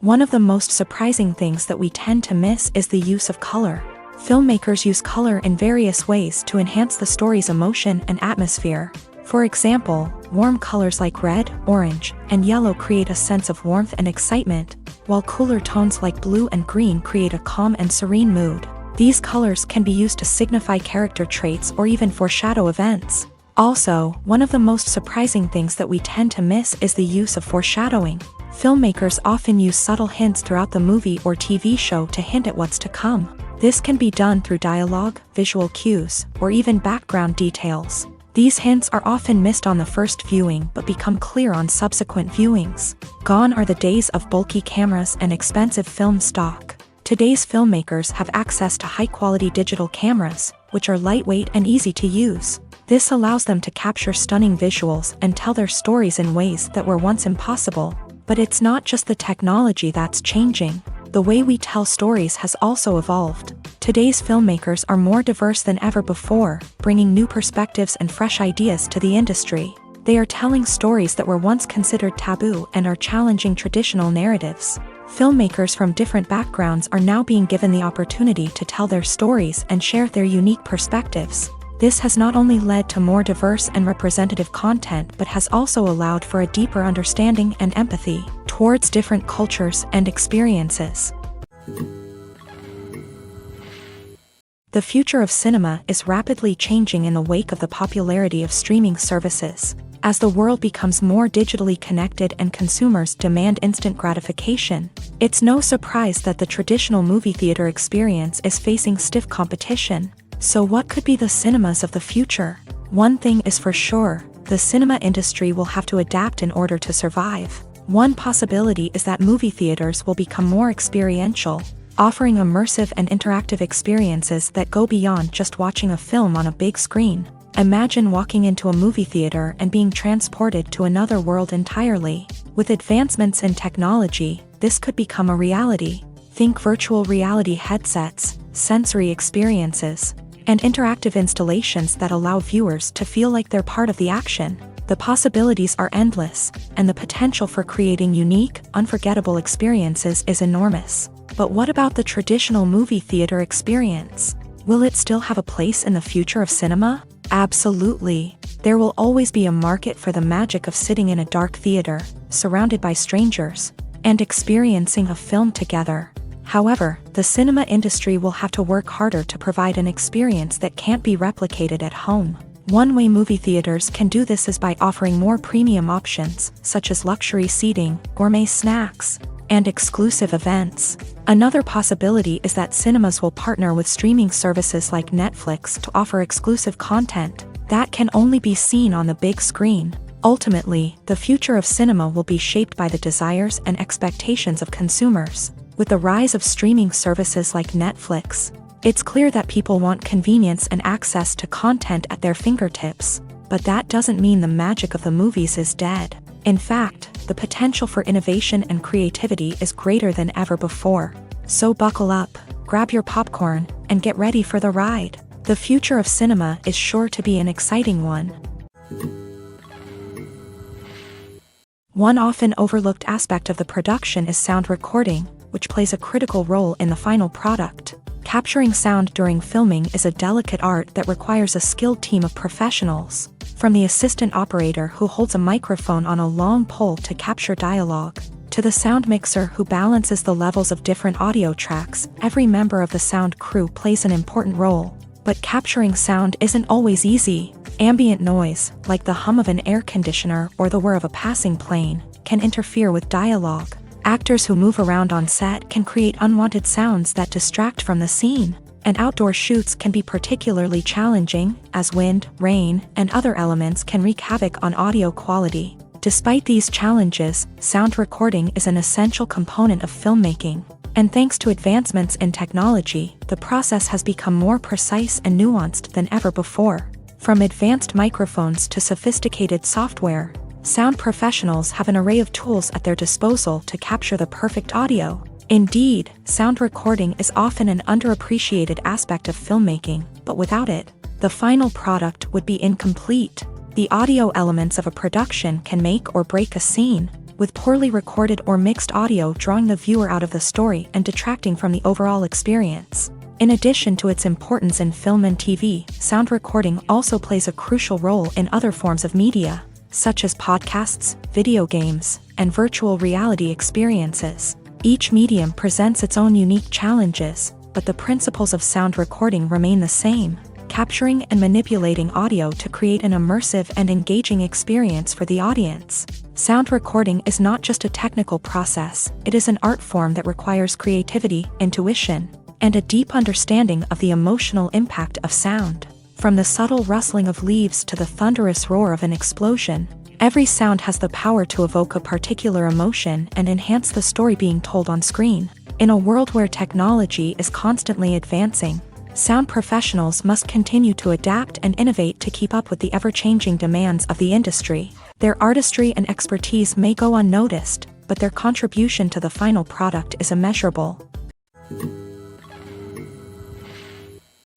One of the most surprising things that we tend to miss is the use of color. Filmmakers use color in various ways to enhance the story's emotion and atmosphere. For example, warm colors like red, orange, and yellow create a sense of warmth and excitement, while cooler tones like blue and green create a calm and serene mood. These colors can be used to signify character traits or even foreshadow events. Also, one of the most surprising things that we tend to miss is the use of foreshadowing. Filmmakers often use subtle hints throughout the movie or TV show to hint at what's to come. This can be done through dialogue, visual cues, or even background details. These hints are often missed on the first viewing but become clear on subsequent viewings. Gone are the days of bulky cameras and expensive film stock. Today's filmmakers have access to high-quality digital cameras, which are lightweight and easy to use. This allows them to capture stunning visuals and tell their stories in ways that were once impossible. But it's not just the technology that's changing. the way we tell stories has also evolved. Today's filmmakers are more diverse than ever before, bringing new perspectives and fresh ideas to the industry. They are telling stories that were once considered taboo and are challenging traditional narratives. Filmmakers from different backgrounds are now being given the opportunity to tell their stories and share their unique perspectives. This has not only led to more diverse and representative content but has also allowed for a deeper understanding and empathy towards different cultures and experiences. The future of cinema is rapidly changing in the wake of the popularity of streaming services. As the world becomes more digitally connected and consumers demand instant gratification, it's no surprise that the traditional movie theater experience is facing stiff competition. So what could be the cinemas of the future? One thing is for sure, the cinema industry will have to adapt in order to survive. One possibility is that movie theaters will become more experiential, offering immersive and interactive experiences that go beyond just watching a film on a big screen. Imagine walking into a movie theater and being transported to another world entirely. With advancements in technology, this could become a reality. Think virtual reality headsets, sensory experiences, and interactive installations that allow viewers to feel like they're part of the action. The possibilities are endless, and the potential for creating unique, unforgettable experiences is enormous. But what about the traditional movie theater experience? Will it still have a place in the future of cinema? Absolutely. There will always be a market for the magic of sitting in a dark theater, surrounded by strangers, and experiencing a film together. However, the cinema industry will have to work harder to provide an experience that can't be replicated at home. One way movie theaters can do this is by offering more premium options, such as luxury seating, gourmet snacks, and exclusive events. Another possibility is that cinemas will partner with streaming services like Netflix to offer exclusive content that can only be seen on the big screen. Ultimately, the future of cinema will be shaped by the desires and expectations of consumers. With the rise of streaming services like Netflix, it's clear that people want convenience and access to content at their fingertips. But that doesn't mean the magic of the movies is dead. In fact, the potential for innovation and creativity is greater than ever before. So buckle up, grab your popcorn, and get ready for the ride. The future of cinema is sure to be an exciting one. One often overlooked aspect of the production is sound recording, which plays a critical role in the final product. Capturing sound during filming is a delicate art that requires a skilled team of professionals. From the assistant operator who holds a microphone on a long pole to capture dialogue, to the sound mixer who balances the levels of different audio tracks, every member of the sound crew plays an important role. But capturing sound isn't always easy. Ambient noise, like the hum of an air conditioner or the whir of a passing plane, can interfere with dialogue. Actors who move around on set can create unwanted sounds that distract from the scene. And outdoor shoots can be particularly challenging, as wind, rain, and other elements can wreak havoc on audio quality. Despite these challenges, sound recording is an essential component of filmmaking. And thanks to advancements in technology, the process has become more precise and nuanced than ever before. From advanced microphones to sophisticated software, sound professionals have an array of tools at their disposal to capture the perfect audio. Indeed, sound recording is often an underappreciated aspect of filmmaking, but without it, the final product would be incomplete. The audio elements of a production can make or break a scene, with poorly recorded or mixed audio drawing the viewer out of the story and detracting from the overall experience. In addition to its importance in film and TV, sound recording also plays a crucial role in other forms of media, such as podcasts, video games, and virtual reality experiences. Each medium presents its own unique challenges, but the principles of sound recording remain the same, capturing and manipulating audio to create an immersive and engaging experience for the audience. Sound recording is not just a technical process, it is an art form that requires creativity, intuition, and a deep understanding of the emotional impact of sound. From the subtle rustling of leaves to the thunderous roar of an explosion, every sound has the power to evoke a particular emotion and enhance the story being told on screen. In a world where technology is constantly advancing, sound professionals must continue to adapt and innovate to keep up with the ever-changing demands of the industry. Their artistry and expertise may go unnoticed, but their contribution to the final product is immeasurable.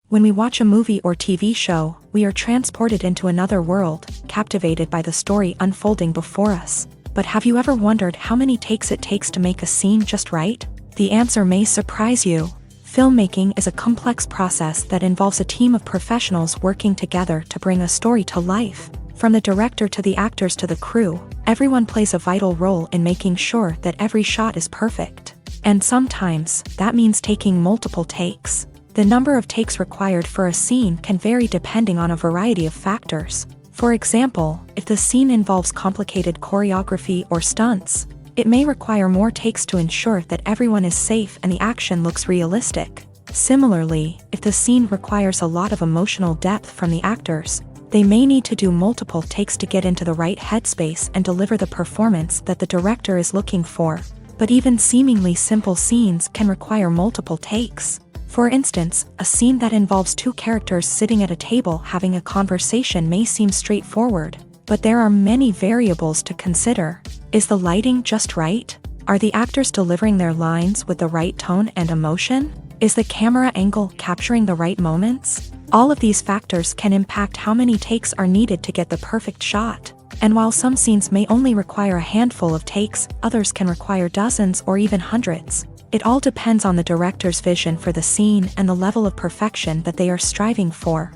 When we watch a movie or TV show, we are transported into another world, captivated by the story unfolding before us. But have you ever wondered how many takes it takes to make a scene just right? The answer may surprise you. Filmmaking is a complex process that involves a team of professionals working together to bring a story to life. From the director to the actors to the crew, everyone plays a vital role in making sure that every shot is perfect. And sometimes, that means taking multiple takes. The number of takes required for a scene can vary depending on a variety of factors. For example, if the scene involves complicated choreography or stunts, it may require more takes to ensure that everyone is safe and the action looks realistic. Similarly, if the scene requires a lot of emotional depth from the actors, they may need to do multiple takes to get into the right headspace and deliver the performance that the director is looking for. But even seemingly simple scenes can require multiple takes. For instance, a scene that involves two characters sitting at a table having a conversation may seem straightforward, but there are many variables to consider. Is the lighting just right? Are the actors delivering their lines with the right tone and emotion? Is the camera angle capturing the right moments? All of these factors can impact how many takes are needed to get the perfect shot. And while some scenes may only require a handful of takes, others can require dozens or even hundreds. It all depends on the director's vision for the scene and the level of perfection that they are striving for.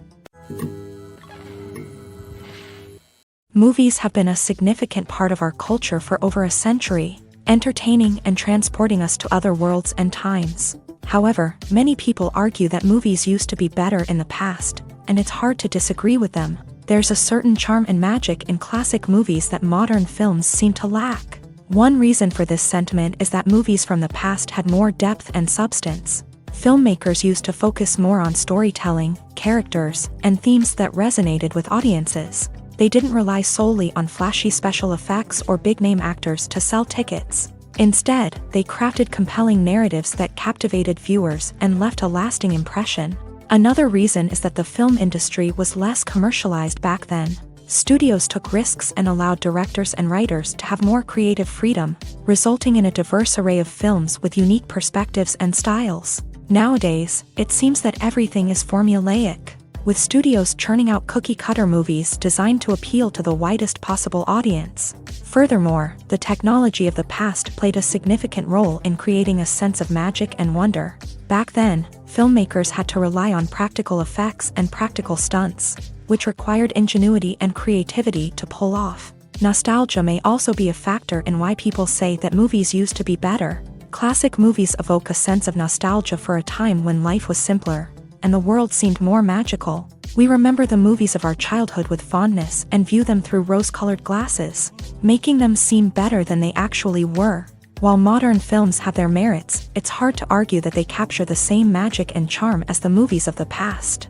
Movies have been a significant part of our culture for over a century, entertaining and transporting us to other worlds and times. However, many people argue that movies used to be better in the past, and it's hard to disagree with them. There's a certain charm and magic in classic movies that modern films seem to lack. One reason for this sentiment is that movies from the past had more depth and substance. Filmmakers used to focus more on storytelling, characters, and themes that resonated with audiences. They didn't rely solely on flashy special effects or big-name actors to sell tickets. Instead, they crafted compelling narratives that captivated viewers and left a lasting impression. Another reason is that the film industry was less commercialized back then. Studios took risks and allowed directors and writers to have more creative freedom, resulting in a diverse array of films with unique perspectives and styles. Nowadays, it seems that everything is formulaic, with studios churning out cookie-cutter movies designed to appeal to the widest possible audience. Furthermore, the technology of the past played a significant role in creating a sense of magic and wonder. Back then, filmmakers had to rely on practical effects and practical stunts, which required ingenuity and creativity to pull off. Nostalgia may also be a factor in why people say that movies used to be better. Classic movies evoke a sense of nostalgia for a time when life was simpler, and the world seemed more magical. We remember the movies of our childhood with fondness and view them through rose-colored glasses, making them seem better than they actually were. While modern films have their merits, it's hard to argue that they capture the same magic and charm as the movies of the past.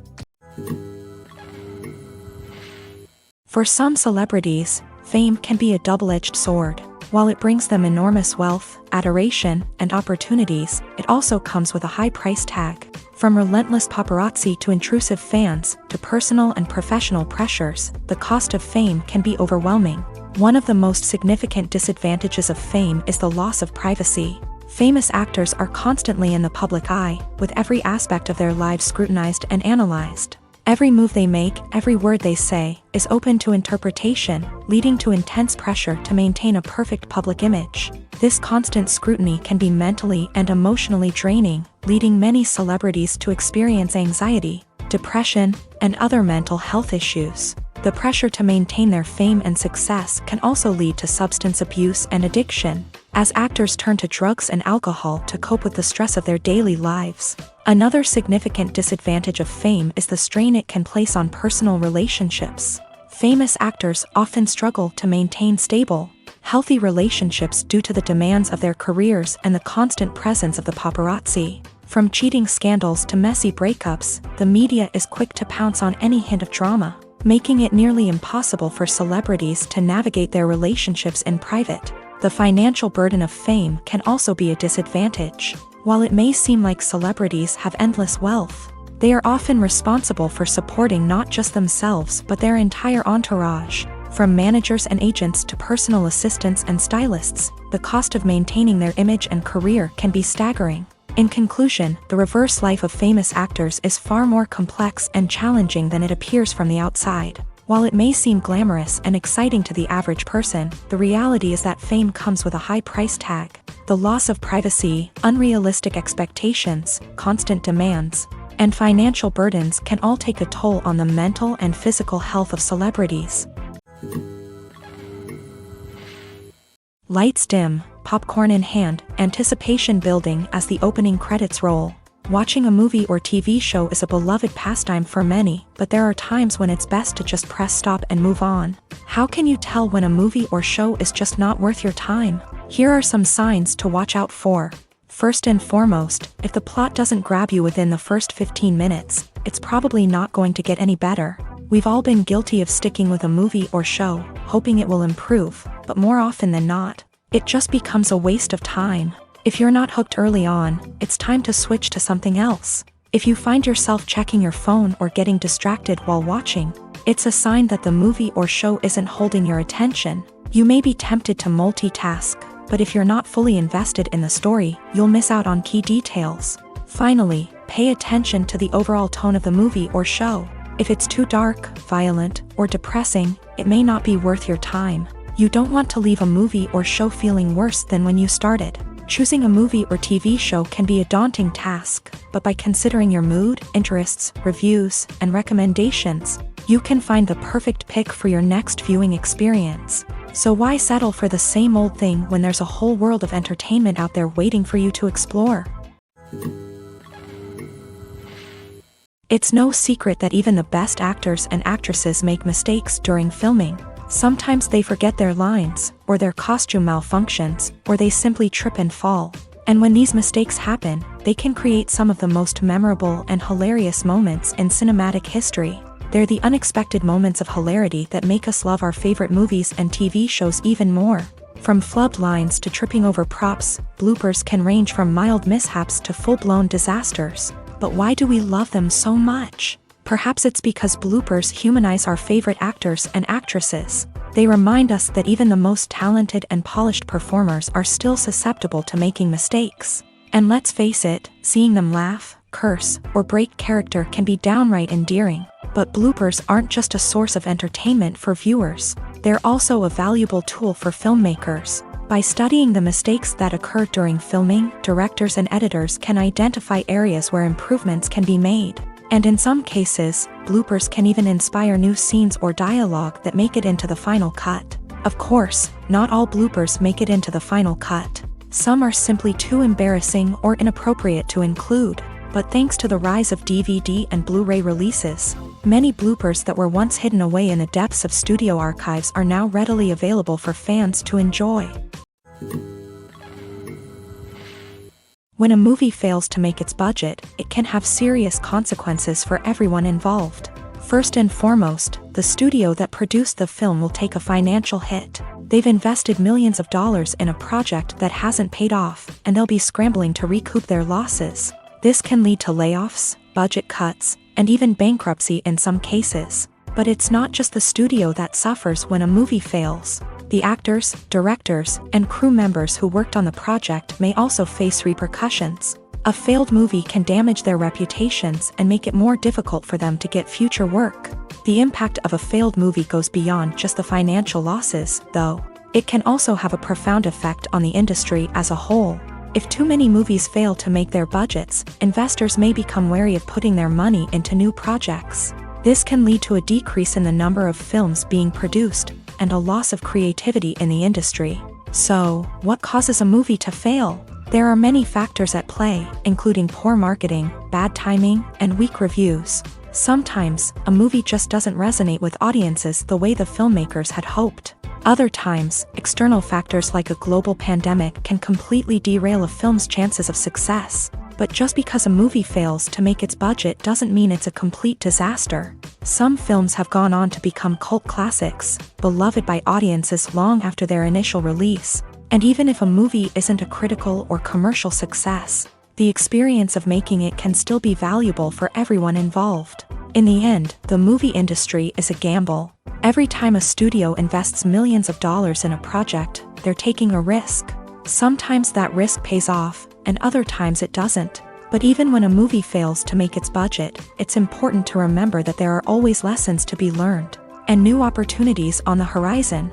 For some celebrities, fame can be a double-edged sword. While it brings them enormous wealth, adoration, and opportunities, it also comes with a high price tag. From relentless paparazzi to intrusive fans, to personal and professional pressures, the cost of fame can be overwhelming. One of the most significant disadvantages of fame is the loss of privacy. Famous actors are constantly in the public eye, with every aspect of their lives scrutinized and analyzed. Every move they make, every word they say, is open to interpretation, leading to intense pressure to maintain a perfect public image. This constant scrutiny can be mentally and emotionally draining, leading many celebrities to experience anxiety, depression, and other mental health issues. The pressure to maintain their fame and success can also lead to substance abuse and addiction, as actors turn to drugs and alcohol to cope with the stress of their daily lives. Another significant disadvantage of fame is the strain it can place on personal relationships. Famous actors often struggle to maintain stable, healthy relationships due to the demands of their careers and the constant presence of the paparazzi. From cheating scandals to messy breakups, the media is quick to pounce on any hint of drama, making it nearly impossible for celebrities to navigate their relationships in private. The financial burden of fame can also be a disadvantage. While it may seem like celebrities have endless wealth, they are often responsible for supporting not just themselves but their entire entourage. From managers and agents to personal assistants and stylists, the cost of maintaining their image and career can be staggering. In conclusion, the reverse life of famous actors is far more complex and challenging than it appears from the outside. While it may seem glamorous and exciting to the average person, the reality is that fame comes with a high price tag. The loss of privacy, unrealistic expectations, constant demands, and financial burdens can all take a toll on the mental and physical health of celebrities. Lights dim, popcorn in hand, anticipation building as the opening credits roll. Watching a movie or TV show is a beloved pastime for many, but there are times when it's best to just press stop and move on. How can you tell when a movie or show is just not worth your time? Here are some signs to watch out for. First and foremost, if the plot doesn't grab you within the first 15 minutes, it's probably not going to get any better. We've all been guilty of sticking with a movie or show, hoping it will improve, but more often than not, it just becomes a waste of time. If you're not hooked early on, it's time to switch to something else. If you find yourself checking your phone or getting distracted while watching, it's a sign that the movie or show isn't holding your attention. You may be tempted to multitask, but if you're not fully invested in the story, you'll miss out on key details. Finally, pay attention to the overall tone of the movie or show. If it's too dark, violent, or depressing, it may not be worth your time. You don't want to leave a movie or show feeling worse than when you started. Choosing a movie or TV show can be a daunting task, but by considering your mood, interests, reviews, and recommendations, you can find the perfect pick for your next viewing experience. So why settle for the same old thing when there's a whole world of entertainment out there waiting for you to explore? It's no secret that even the best actors and actresses make mistakes during filming. Sometimes they forget their lines, or their costume malfunctions, or they simply trip and fall. And when these mistakes happen, they can create some of the most memorable and hilarious moments in cinematic history. They're the unexpected moments of hilarity that make us love our favorite movies and TV shows even more. From flubbed lines to tripping over props, bloopers can range from mild mishaps to full-blown disasters. But why do we love them so much? Perhaps it's because bloopers humanize our favorite actors and actresses. They remind us that even the most talented and polished performers are still susceptible to making mistakes. And let's face it, seeing them laugh, curse, or break character can be downright endearing. But bloopers aren't just a source of entertainment for viewers. They're also a valuable tool for filmmakers. By studying the mistakes that occur during filming, directors and editors can identify areas where improvements can be made. And in some cases, bloopers can even inspire new scenes or dialogue that make it into the final cut. Of course, not all bloopers make it into the final cut. Some are simply too embarrassing or inappropriate to include. But thanks to the rise of DVD and Blu-ray releases, many bloopers that were once hidden away in the depths of studio archives are now readily available for fans to enjoy. When a movie fails to make its budget, it can have serious consequences for everyone involved. First and foremost, the studio that produced the film will take a financial hit. They've invested millions of dollars in a project that hasn't paid off, and they'll be scrambling to recoup their losses. This can lead to layoffs, budget cuts, and even bankruptcy in some cases. But it's not just the studio that suffers when a movie fails. The actors, directors, and crew members who worked on the project may also face repercussions. A failed movie can damage their reputations and make it more difficult for them to get future work. The impact of a failed movie goes beyond just the financial losses, though. It can also have a profound effect on the industry as a whole. If too many movies fail to make their budgets, investors may become wary of putting their money into new projects. This can lead to a decrease in the number of films being produced, and a loss of creativity in the industry. So, what causes a movie to fail? There are many factors at play, including poor marketing, bad timing, and weak reviews. Sometimes, a movie just doesn't resonate with audiences the way the filmmakers had hoped. Other times, external factors like a global pandemic can completely derail a film's chances of success. But just because a movie fails to make its budget doesn't mean it's a complete disaster. Some films have gone on to become cult classics, beloved by audiences long after their initial release. And even if a movie isn't a critical or commercial success, the experience of making it can still be valuable for everyone involved. In the end, the movie industry is a gamble. Every time a studio invests millions of dollars in a project, they're taking a risk. Sometimes that risk pays off, and other times it doesn't. But even when a movie fails to make its budget, it's important to remember that there are always lessons to be learned, and new opportunities on the horizon.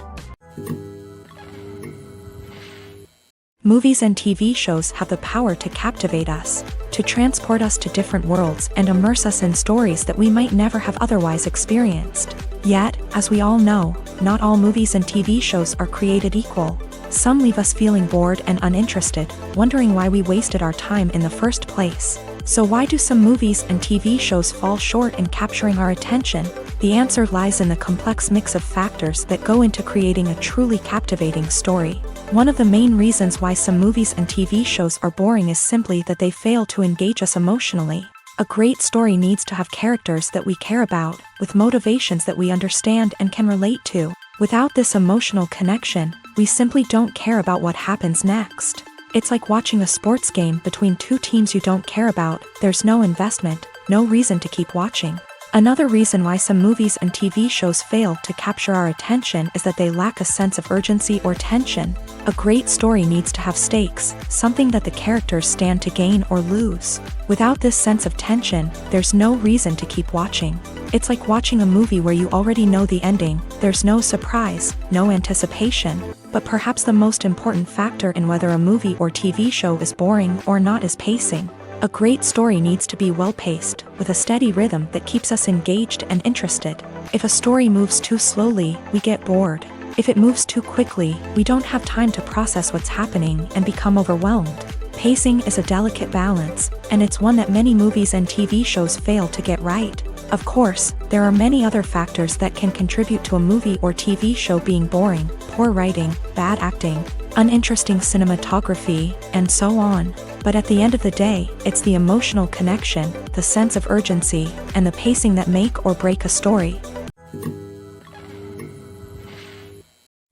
Movies and TV shows have the power to captivate us, to transport us to different worlds and immerse us in stories that we might never have otherwise experienced. Yet, as we all know, not all movies and TV shows are created equal. Some leave us feeling bored and uninterested, wondering why we wasted our time in the first place. So why do some movies and TV shows fall short in capturing our attention? The answer lies in the complex mix of factors that go into creating a truly captivating story. One of the main reasons why some movies and TV shows are boring is simply that they fail to engage us emotionally. A great story needs to have characters that we care about, with motivations that we understand and can relate to. Without this emotional connection, we simply don't care about what happens next. It's like watching a sports game between two teams you don't care about. There's no investment, no reason to keep watching. Another reason why some movies and TV shows fail to capture our attention is that they lack a sense of urgency or tension. A great story needs to have stakes, something that the characters stand to gain or lose. Without this sense of tension, there's no reason to keep watching. It's like watching a movie where you already know the ending. There's no surprise, no anticipation. But perhaps the most important factor in whether a movie or TV show is boring or not is pacing. A great story needs to be well-paced, with a steady rhythm that keeps us engaged and interested. If a story moves too slowly, we get bored. If it moves too quickly, we don't have time to process what's happening and become overwhelmed. Pacing is a delicate balance, and it's one that many movies and TV shows fail to get right. Of course, there are many other factors that can contribute to a movie or TV show being boring: poor writing, bad acting, uninteresting cinematography, and so on. But at the end of the day, it's the emotional connection, the sense of urgency, and the pacing that make or break a story.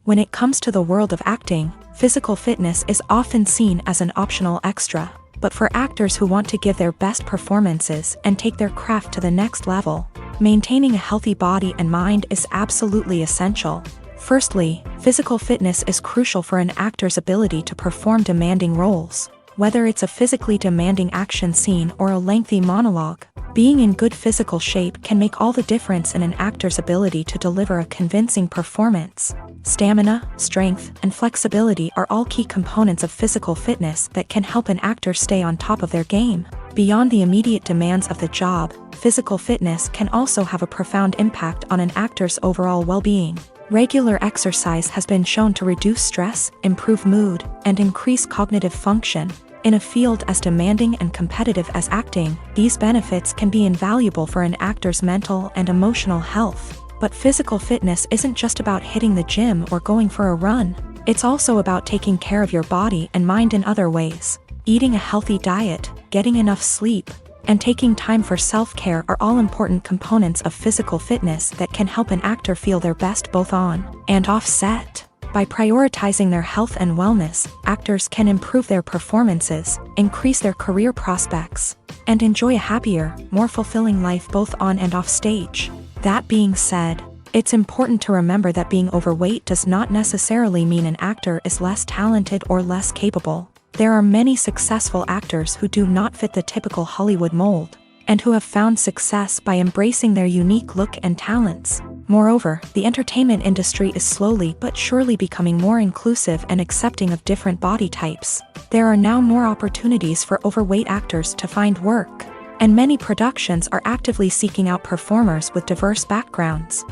When it comes to the world of acting, physical fitness is often seen as an optional extra. But for actors who want to give their best performances and take their craft to the next level, maintaining a healthy body and mind is absolutely essential. Firstly, physical fitness is crucial for an actor's ability to perform demanding roles. Whether it's a physically demanding action scene or a lengthy monologue, being in good physical shape can make all the difference in an actor's ability to deliver a convincing performance. Stamina, strength, and flexibility are all key components of physical fitness that can help an actor stay on top of their game. Beyond the immediate demands of the job, physical fitness can also have a profound impact on an actor's overall well-being. Regular exercise has been shown to reduce stress, improve mood, and increase cognitive function. In a field as demanding and competitive as acting, these benefits can be invaluable for an actor's mental and emotional health. But physical fitness isn't just about hitting the gym or going for a run. It's also about taking care of your body and mind in other ways. Eating a healthy diet, getting enough sleep, and taking time for self-care are all important components of physical fitness that can help an actor feel their best both on and off set. By prioritizing their health and wellness, actors can improve their performances, increase their career prospects, and enjoy a happier, more fulfilling life both on and off stage. That being said, it's important to remember that being overweight does not necessarily mean an actor is less talented or less capable. There are many successful actors who do not fit the typical Hollywood mold, and who have found success by embracing their unique look and talents. Moreover, the entertainment industry is slowly but surely becoming more inclusive and accepting of different body types. There are now more opportunities for overweight actors to find work, and many productions are actively seeking out performers with diverse backgrounds.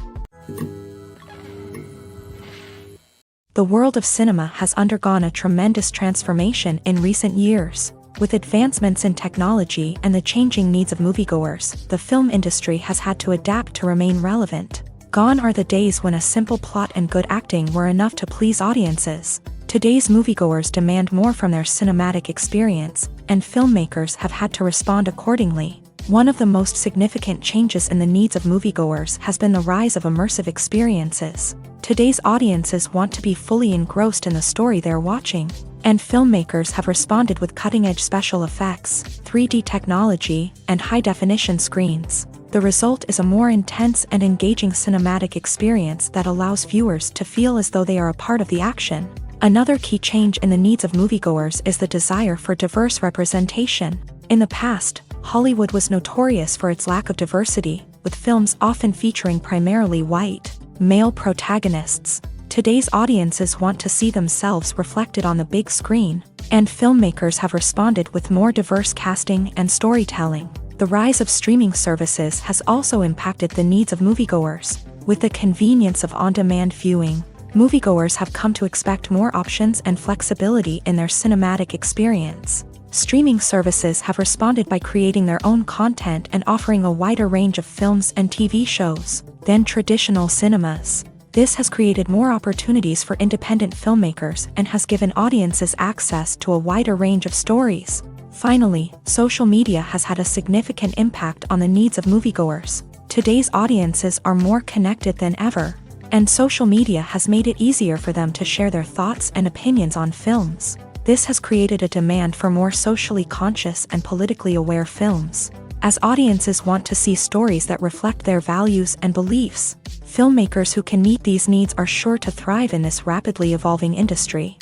The world of cinema has undergone a tremendous transformation in recent years. With advancements in technology and the changing needs of moviegoers, the film industry has had to adapt to remain relevant. Gone are the days when a simple plot and good acting were enough to please audiences. Today's moviegoers demand more from their cinematic experience, and filmmakers have had to respond accordingly. One of the most significant changes in the needs of moviegoers has been the rise of immersive experiences. Today's audiences want to be fully engrossed in the story they're watching, and filmmakers have responded with cutting-edge special effects, 3D technology, and high-definition screens. The result is a more intense and engaging cinematic experience that allows viewers to feel as though they are a part of the action. Another key change in the needs of moviegoers is the desire for diverse representation. In the past, Hollywood was notorious for its lack of diversity, with films often featuring primarily white, male protagonists. Today's audiences want to see themselves reflected on the big screen, and filmmakers have responded with more diverse casting and storytelling. The rise of streaming services has also impacted the needs of moviegoers. With the convenience of on-demand viewing, moviegoers have come to expect more options and flexibility in their cinematic experience. Streaming services have responded by creating their own content and offering a wider range of films and TV shows than traditional cinemas. This has created more opportunities for independent filmmakers and has given audiences access to a wider range of stories. Finally, social media has had a significant impact on the needs of moviegoers. Today's audiences are more connected than ever, and social media has made it easier for them to share their thoughts and opinions on films. This has created a demand for more socially conscious and politically aware films. As audiences want to see stories that reflect their values and beliefs, filmmakers who can meet these needs are sure to thrive in this rapidly evolving industry.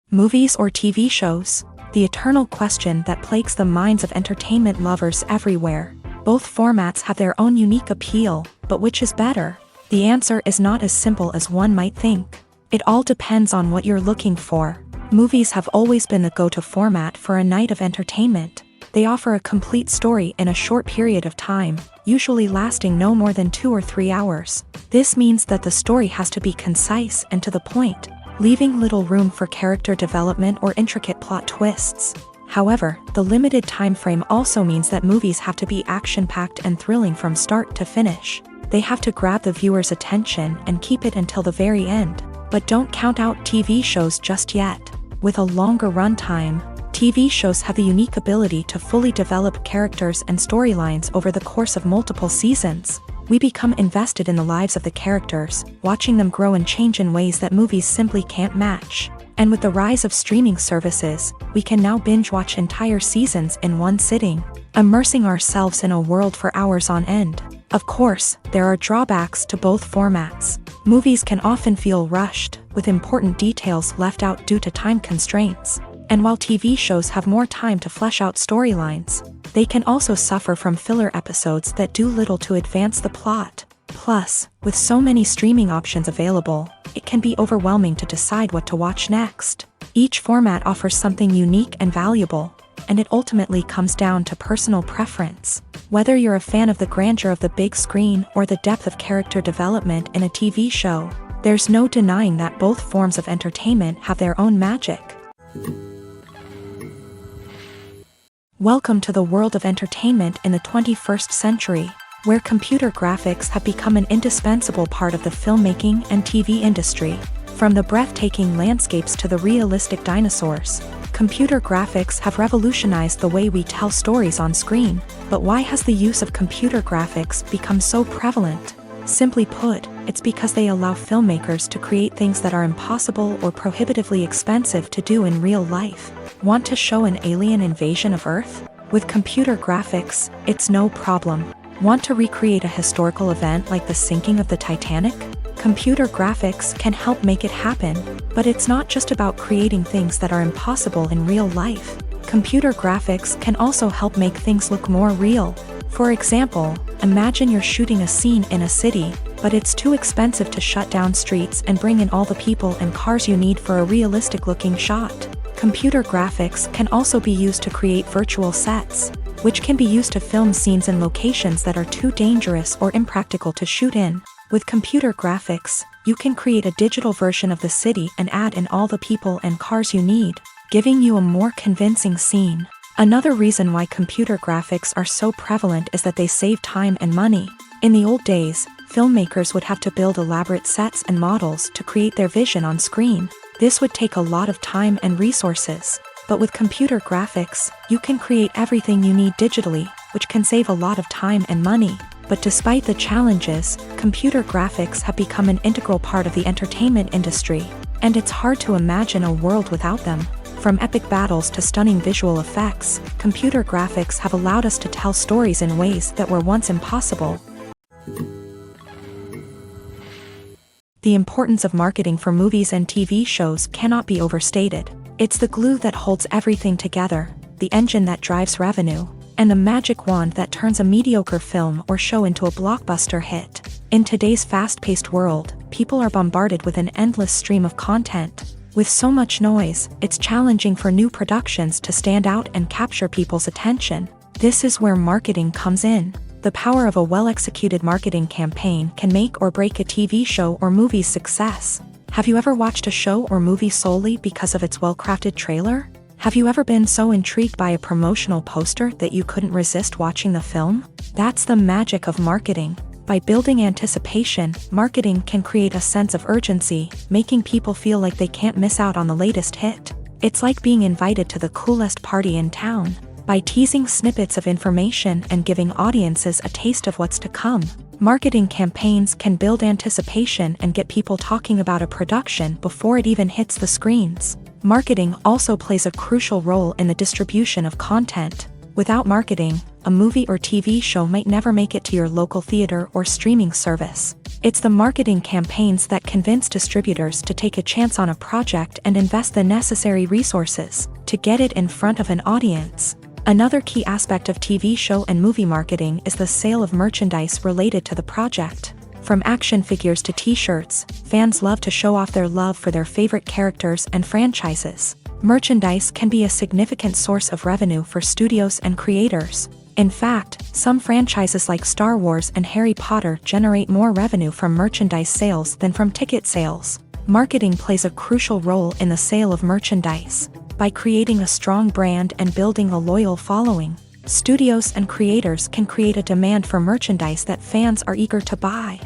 Movies or TV shows? The eternal question that plagues the minds of entertainment lovers everywhere. Both formats have their own unique appeal, but which is better? The answer is not as simple as one might think. It all depends on what you're looking for. Movies have always been the go-to format for a night of entertainment. They offer a complete story in a short period of time, usually lasting no more than 2 or 3 hours. This means that the story has to be concise and to the point, leaving little room for character development or intricate plot twists. However, the limited time frame also means that movies have to be action-packed and thrilling from start to finish. They have to grab the viewer's attention and keep it until the very end. But don't count out TV shows just yet. With a longer runtime, TV shows have the unique ability to fully develop characters and storylines over the course of multiple seasons. We become invested in the lives of the characters, watching them grow and change in ways that movies simply can't match. And with the rise of streaming services, we can now binge-watch entire seasons in one sitting, immersing ourselves in a world for hours on end. Of course, there are drawbacks to both formats. Movies can often feel rushed, with important details left out due to time constraints. And while TV shows have more time to flesh out storylines, they can also suffer from filler episodes that do little to advance the plot. Plus, with so many streaming options available, it can be overwhelming to decide what to watch next. Each format offers something unique and valuable, and it ultimately comes down to personal preference. Whether you're a fan of the grandeur of the big screen or the depth of character development in a TV show, there's no denying that both forms of entertainment have their own magic. Welcome to the world of entertainment in the 21st century, where computer graphics have become an indispensable part of the filmmaking and TV industry. From the breathtaking landscapes to the realistic dinosaurs, computer graphics have revolutionized the way we tell stories on screen. But why has the use of computer graphics become so prevalent? Simply put, it's because they allow filmmakers to create things that are impossible or prohibitively expensive to do in real life. Want to show an alien invasion of Earth? With computer graphics, it's no problem. Want to recreate a historical event like the sinking of the Titanic? Computer graphics can help make it happen, but it's not just about creating things that are impossible in real life. Computer graphics can also help make things look more real. For example, imagine you're shooting a scene in a city, but it's too expensive to shut down streets and bring in all the people and cars you need for a realistic-looking shot. Computer graphics can also be used to create virtual sets, which can be used to film scenes in locations that are too dangerous or impractical to shoot in. With computer graphics, you can create a digital version of the city and add in all the people and cars you need, giving you a more convincing scene. Another reason why computer graphics are so prevalent is that they save time and money. In the old days, filmmakers would have to build elaborate sets and models to create their vision on screen. This would take a lot of time and resources. But with computer graphics, you can create everything you need digitally, which can save a lot of time and money. But despite the challenges, computer graphics have become an integral part of the entertainment industry, and it's hard to imagine a world without them. From epic battles to stunning visual effects, computer graphics have allowed us to tell stories in ways that were once impossible. the importance of marketing for movies and TV shows cannot be overstated. It's the glue that holds everything together, the engine that drives revenue, and the magic wand that turns a mediocre film or show into a blockbuster hit. In today's fast-paced world, people are bombarded with an endless stream of content. With so much noise, it's challenging for new productions to stand out and capture people's attention. This is where marketing comes in. The power of a well-executed marketing campaign can make or break a TV show or movie's success. Have you ever watched a show or movie solely because of its well-crafted trailer? Have you ever been so intrigued by a promotional poster that you couldn't resist watching the film? That's the magic of marketing. By building anticipation, marketing can create a sense of urgency, making people feel like they can't miss out on the latest hit. It's like being invited to the coolest party in town. By teasing snippets of information and giving audiences a taste of what's to come, marketing campaigns can build anticipation and get people talking about a production before it even hits the screens. Marketing also plays a crucial role in the distribution of content. Without marketing, a movie or TV show might never make it to your local theater or streaming service. It's the marketing campaigns that convince distributors to take a chance on a project and invest the necessary resources to get it in front of an audience. Another key aspect of TV show and movie marketing is the sale of merchandise related to the project. From action figures to t-shirts, fans love to show off their love for their favorite characters and franchises. Merchandise can be a significant source of revenue for studios and creators. In fact, some franchises like Star Wars and Harry Potter generate more revenue from merchandise sales than from ticket sales. Marketing plays a crucial role in the sale of merchandise. By creating a strong brand and building a loyal following, studios and creators can create a demand for merchandise that fans are eager to buy.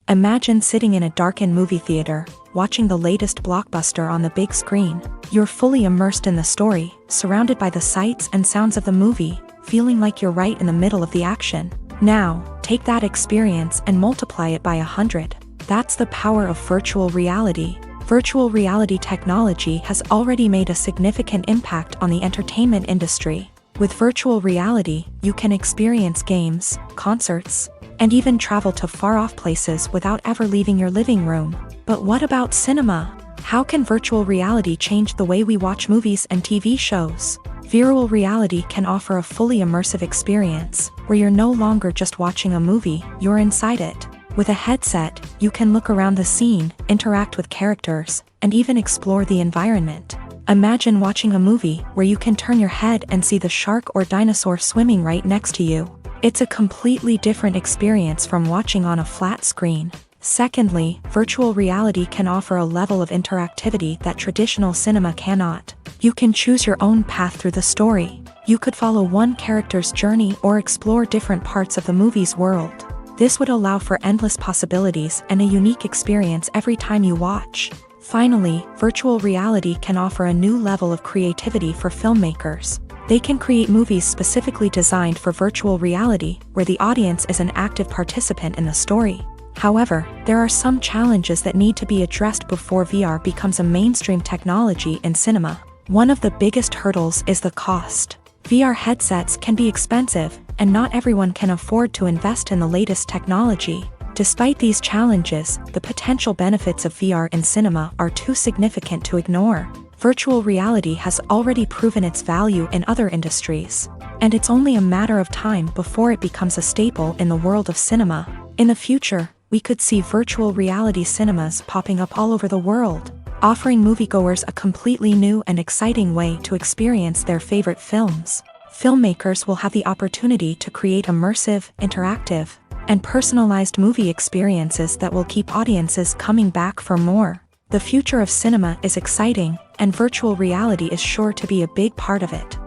Imagine sitting in a darkened movie theater, watching the latest blockbuster on the big screen. You're fully immersed in the story, surrounded by the sights and sounds of the movie, feeling like you're right in the middle of the action. Now, take that experience and multiply it by 100. That's the power of virtual reality. Virtual reality technology has already made a significant impact on the entertainment industry. With virtual reality, you can experience games, concerts, and even travel to far-off places without ever leaving your living room. But what about cinema? How can virtual reality change the way we watch movies and TV shows? Virtual reality can offer a fully immersive experience, where you're no longer just watching a movie, you're inside it. With a headset, you can look around the scene, interact with characters, and even explore the environment. Imagine watching a movie where you can turn your head and see the shark or dinosaur swimming right next to you. It's a completely different experience from watching on a flat screen. Secondly, virtual reality can offer a level of interactivity that traditional cinema cannot. You can choose your own path through the story. You could follow one character's journey or explore different parts of the movie's world. This would allow for endless possibilities and a unique experience every time you watch. Finally, virtual reality can offer a new level of creativity for filmmakers. They can create movies specifically designed for virtual reality, where the audience is an active participant in the story. However, there are some challenges that need to be addressed before VR becomes a mainstream technology in cinema. One of the biggest hurdles is the cost. VR headsets can be expensive, and not everyone can afford to invest in the latest technology. Despite these challenges, the potential benefits of VR in cinema are too significant to ignore. Virtual reality has already proven its value in other industries, and it's only a matter of time before it becomes a staple in the world of cinema. In the future, we could see virtual reality cinemas popping up all over the world, offering moviegoers a completely new and exciting way to experience their favorite films. Filmmakers will have the opportunity to create immersive, interactive, and personalized movie experiences that will keep audiences coming back for more. The future of cinema is exciting, and virtual reality is sure to be a big part of it.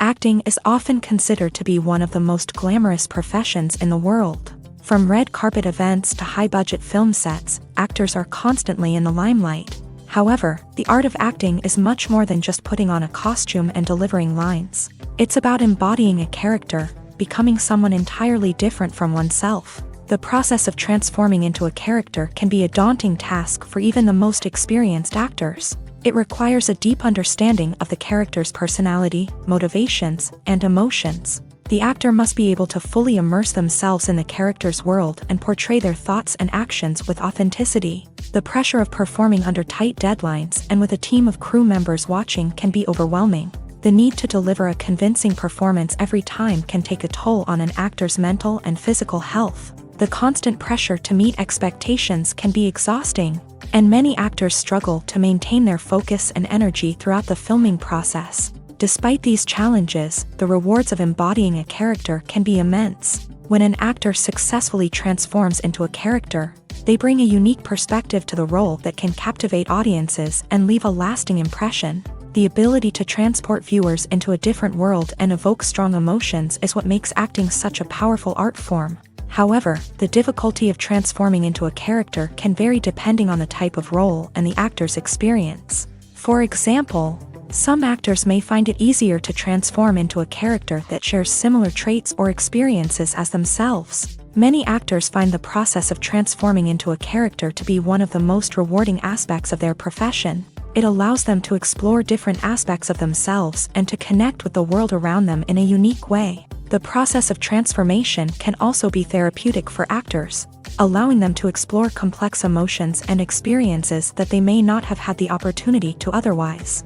Acting is often considered to be one of the most glamorous professions in the world. From red carpet events to high-budget film sets, actors are constantly in the limelight. However, the art of acting is much more than just putting on a costume and delivering lines. It's about embodying a character, becoming someone entirely different from oneself. The process of transforming into a character can be a daunting task for even the most experienced actors. It requires a deep understanding of the character's personality, motivations, and emotions. The actor must be able to fully immerse themselves in the character's world and portray their thoughts and actions with authenticity. The pressure of performing under tight deadlines and with a team of crew members watching can be overwhelming. The need to deliver a convincing performance every time can take a toll on an actor's mental and physical health. The constant pressure to meet expectations can be exhausting, and many actors struggle to maintain their focus and energy throughout the filming process. Despite these challenges, the rewards of embodying a character can be immense. When an actor successfully transforms into a character, they bring a unique perspective to the role that can captivate audiences and leave a lasting impression. The ability to transport viewers into a different world and evoke strong emotions is what makes acting such a powerful art form. However, the difficulty of transforming into a character can vary depending on the type of role and the actor's experience. For example, some actors may find it easier to transform into a character that shares similar traits or experiences as themselves. Many actors find the process of transforming into a character to be one of the most rewarding aspects of their profession. It allows them to explore different aspects of themselves and to connect with the world around them in a unique way. The process of transformation can also be therapeutic for actors, allowing them to explore complex emotions and experiences that they may not have had the opportunity to otherwise.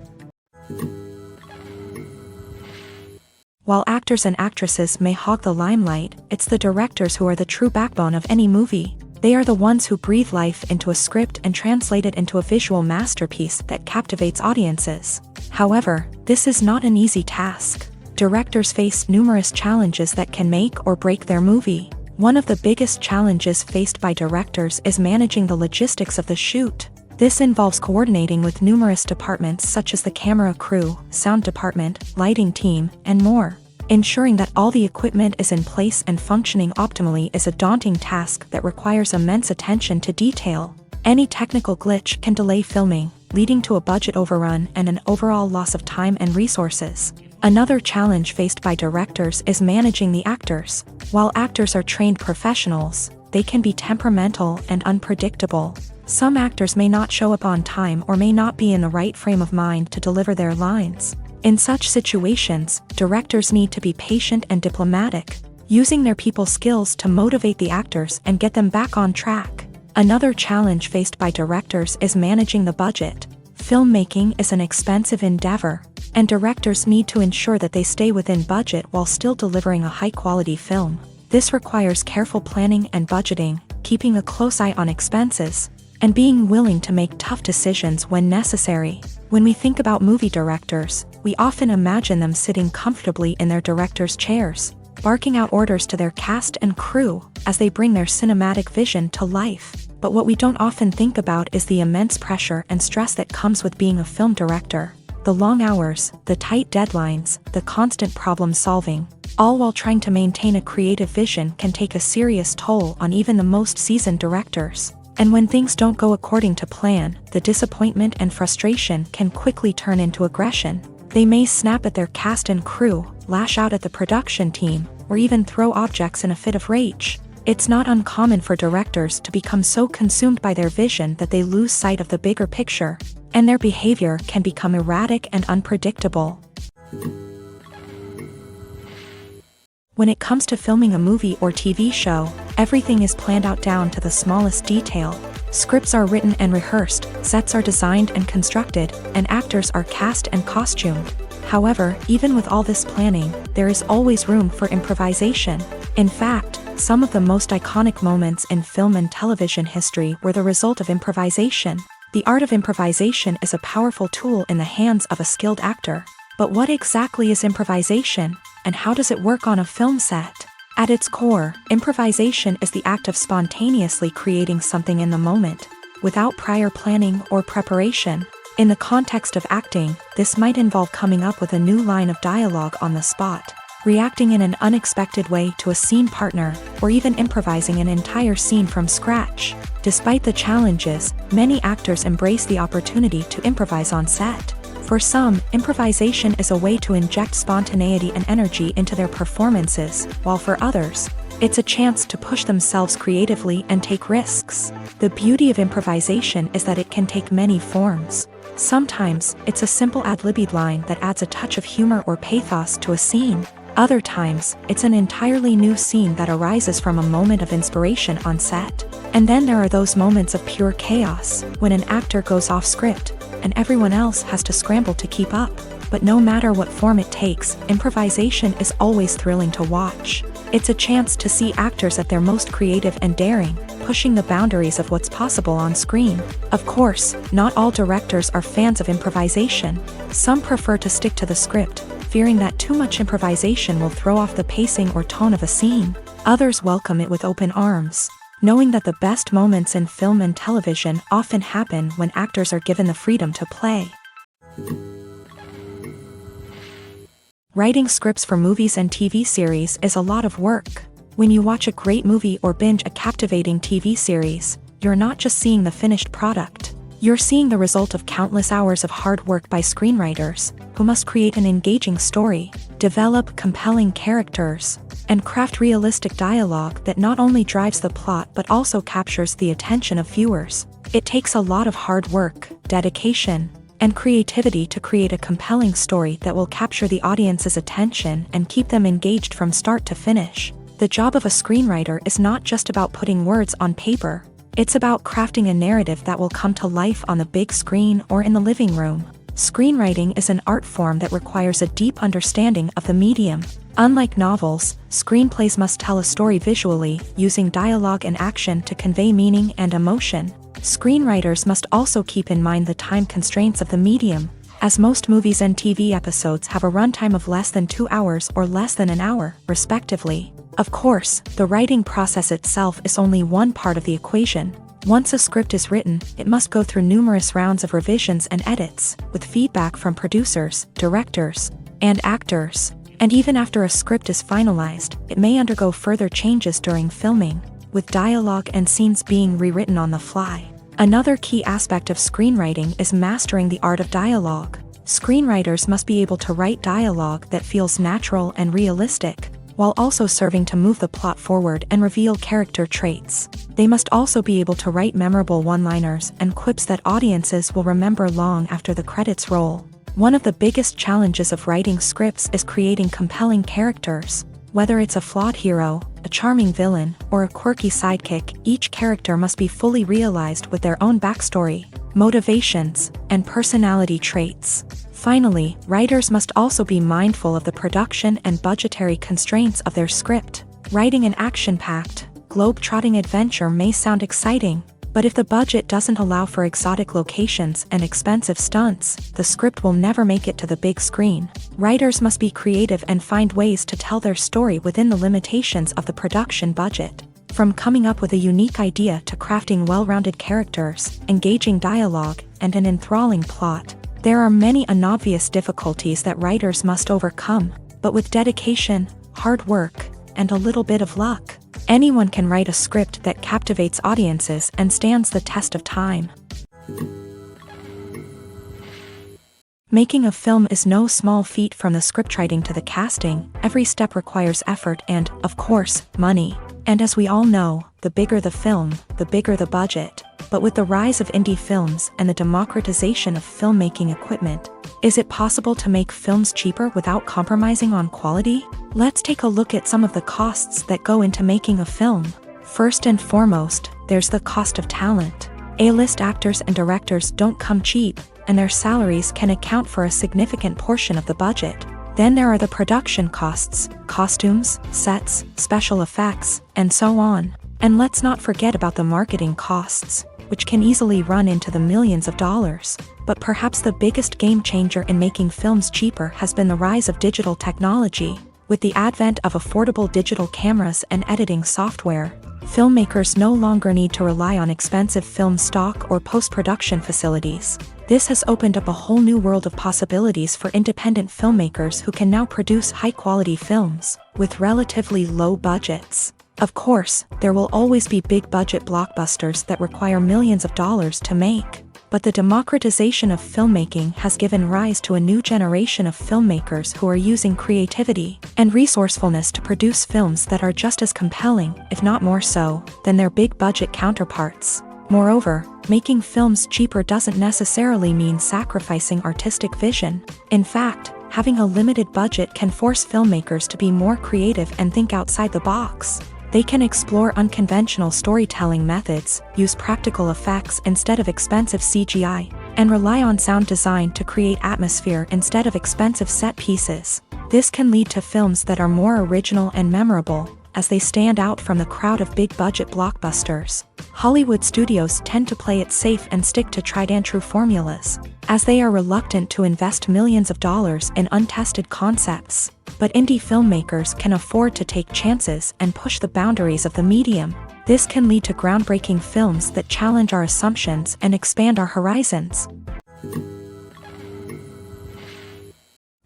While actors and actresses may hog the limelight, it's the directors who are the true backbone of any movie. They are the ones who breathe life into a script and translate it into a visual masterpiece that captivates audiences. However, this is not an easy task. Directors face numerous challenges that can make or break their movie. One of the biggest challenges faced by directors is managing the logistics of the shoot. This involves coordinating with numerous departments such as the camera crew, sound department, lighting team, and more. Ensuring that all the equipment is in place and functioning optimally is a daunting task that requires immense attention to detail. Any technical glitch can delay filming, leading to a budget overrun and an overall loss of time and resources. Another challenge faced by directors is managing the actors. While actors are trained professionals, they can be temperamental and unpredictable. Some actors may not show up on time or may not be in the right frame of mind to deliver their lines. In such situations, directors need to be patient and diplomatic, using their people skills to motivate the actors and get them back on track. Another challenge faced by directors is managing the budget. Filmmaking is an expensive endeavor, and directors need to ensure that they stay within budget while still delivering a high-quality film. This requires careful planning and budgeting, keeping a close eye on expenses, and being willing to make tough decisions when necessary. When we think about movie directors, we often imagine them sitting comfortably in their director's chairs, barking out orders to their cast and crew as they bring their cinematic vision to life. But what we don't often think about is the immense pressure and stress that comes with being a film director. The long hours, the tight deadlines, the constant problem solving, all while trying to maintain a creative vision can take a serious toll on even the most seasoned directors. And when things don't go according to plan, the disappointment and frustration can quickly turn into aggression. They may snap at their cast and crew, lash out at the production team, or even throw objects in a fit of rage. It's not uncommon for directors to become so consumed by their vision that they lose sight of the bigger picture, and their behavior can become erratic and unpredictable. When it comes to filming a movie or TV show, everything is planned out down to the smallest detail. Scripts are written and rehearsed, sets are designed and constructed, and actors are cast and costumed. However, even with all this planning, there is always room for improvisation. In fact, some of the most iconic moments in film and television history were the result of improvisation. The art of improvisation is a powerful tool in the hands of a skilled actor. But what exactly is improvisation, and how does it work on a film set? At its core, improvisation is the act of spontaneously creating something in the moment, without prior planning or preparation. In the context of acting, this might involve coming up with a new line of dialogue on the spot, reacting in an unexpected way to a scene partner, or even improvising an entire scene from scratch. Despite the challenges, many actors embrace the opportunity to improvise on set. For some, improvisation is a way to inject spontaneity and energy into their performances, while for others, it's a chance to push themselves creatively and take risks. The beauty of improvisation is that it can take many forms. Sometimes, it's a simple ad-libbed line that adds a touch of humor or pathos to a scene. Other times, it's an entirely new scene that arises from a moment of inspiration on set. And then there are those moments of pure chaos, when an actor goes off script, and everyone else has to scramble to keep up. But no matter what form it takes, improvisation is always thrilling to watch. It's a chance to see actors at their most creative and daring, pushing the boundaries of what's possible on screen. Of course, not all directors are fans of improvisation. Some prefer to stick to the script, fearing that too much improvisation will throw off the pacing or tone of a scene. Others welcome it with open arms, knowing that the best moments in film and television often happen when actors are given the freedom to play. Writing scripts for movies and TV series is a lot of work. When you watch a great movie or binge a captivating TV series, you're not just seeing the finished product. You're seeing the result of countless hours of hard work by screenwriters, who must create an engaging story, develop compelling characters, and craft realistic dialogue that not only drives the plot but also captures the attention of viewers. It takes a lot of hard work, dedication, and creativity to create a compelling story that will capture the audience's attention and keep them engaged from start to finish. The job of a screenwriter is not just about putting words on paper. It's about crafting a narrative that will come to life on the big screen or in the living room. Screenwriting is an art form that requires a deep understanding of the medium. Unlike novels, screenplays must tell a story visually, using dialogue and action to convey meaning and emotion. Screenwriters must also keep in mind the time constraints of the medium, as most movies and TV episodes have a runtime of less than 2 hours or less than an hour, respectively. Of course, the writing process itself is only one part of the equation. Once a script is written, it must go through numerous rounds of revisions and edits, with feedback from producers, directors, and actors. And even after a script is finalized, it may undergo further changes during filming, with dialogue and scenes being rewritten on the fly. Another key aspect of screenwriting is mastering the art of dialogue. Screenwriters must be able to write dialogue that feels natural and realistic, while also serving to move the plot forward and reveal character traits. They must also be able to write memorable one-liners and quips that audiences will remember long after the credits roll. One of the biggest challenges of writing scripts is creating compelling characters. Whether it's a flawed hero, a charming villain, or a quirky sidekick, each character must be fully realized with their own backstory, motivations, and personality traits. Finally, writers must also be mindful of the production and budgetary constraints of their script. Writing an action-packed, globe-trotting adventure may sound exciting, but if the budget doesn't allow for exotic locations and expensive stunts, the script will never make it to the big screen. Writers must be creative and find ways to tell their story within the limitations of the production budget. From coming up with a unique idea to crafting well-rounded characters, engaging dialogue, and an enthralling plot, there are many unobvious difficulties that writers must overcome, but with dedication, hard work, and a little bit of luck, anyone can write a script that captivates audiences and stands the test of time. Making a film is no small feat. From the scriptwriting to the casting, every step requires effort and, of course, money. And as we all know, the bigger the film, the bigger the budget. But with the rise of indie films and the democratization of filmmaking equipment, is it possible to make films cheaper without compromising on quality? Let's take a look at some of the costs that go into making a film. First and foremost, there's the cost of talent. A-list actors and directors don't come cheap, and their salaries can account for a significant portion of the budget. Then there are the production costs, costumes, sets, special effects, and so on. And let's not forget about the marketing costs, which can easily run into the millions of dollars. But perhaps the biggest game changer in making films cheaper has been the rise of digital technology. With the advent of affordable digital cameras and editing software, filmmakers no longer need to rely on expensive film stock or post-production facilities. This has opened up a whole new world of possibilities for independent filmmakers who can now produce high-quality films with relatively low budgets. Of course, there will always be big-budget blockbusters that require millions of dollars to make. But the democratization of filmmaking has given rise to a new generation of filmmakers who are using creativity and resourcefulness to produce films that are just as compelling, if not more so, than their big-budget counterparts. Moreover, making films cheaper doesn't necessarily mean sacrificing artistic vision. In fact, Having a limited budget can force filmmakers to be more creative and think outside the box. They can explore unconventional storytelling methods, use practical effects instead of expensive CGI, and rely on sound design to create atmosphere instead of expensive set pieces. This can lead to films that are more original and memorable, as they stand out from the crowd of big-budget blockbusters. Hollywood studios tend to play it safe and stick to tried-and-true formulas, as they are reluctant to invest millions of dollars in untested concepts. But indie filmmakers can afford to take chances and push the boundaries of the medium. This can lead to groundbreaking films that challenge our assumptions and expand our horizons.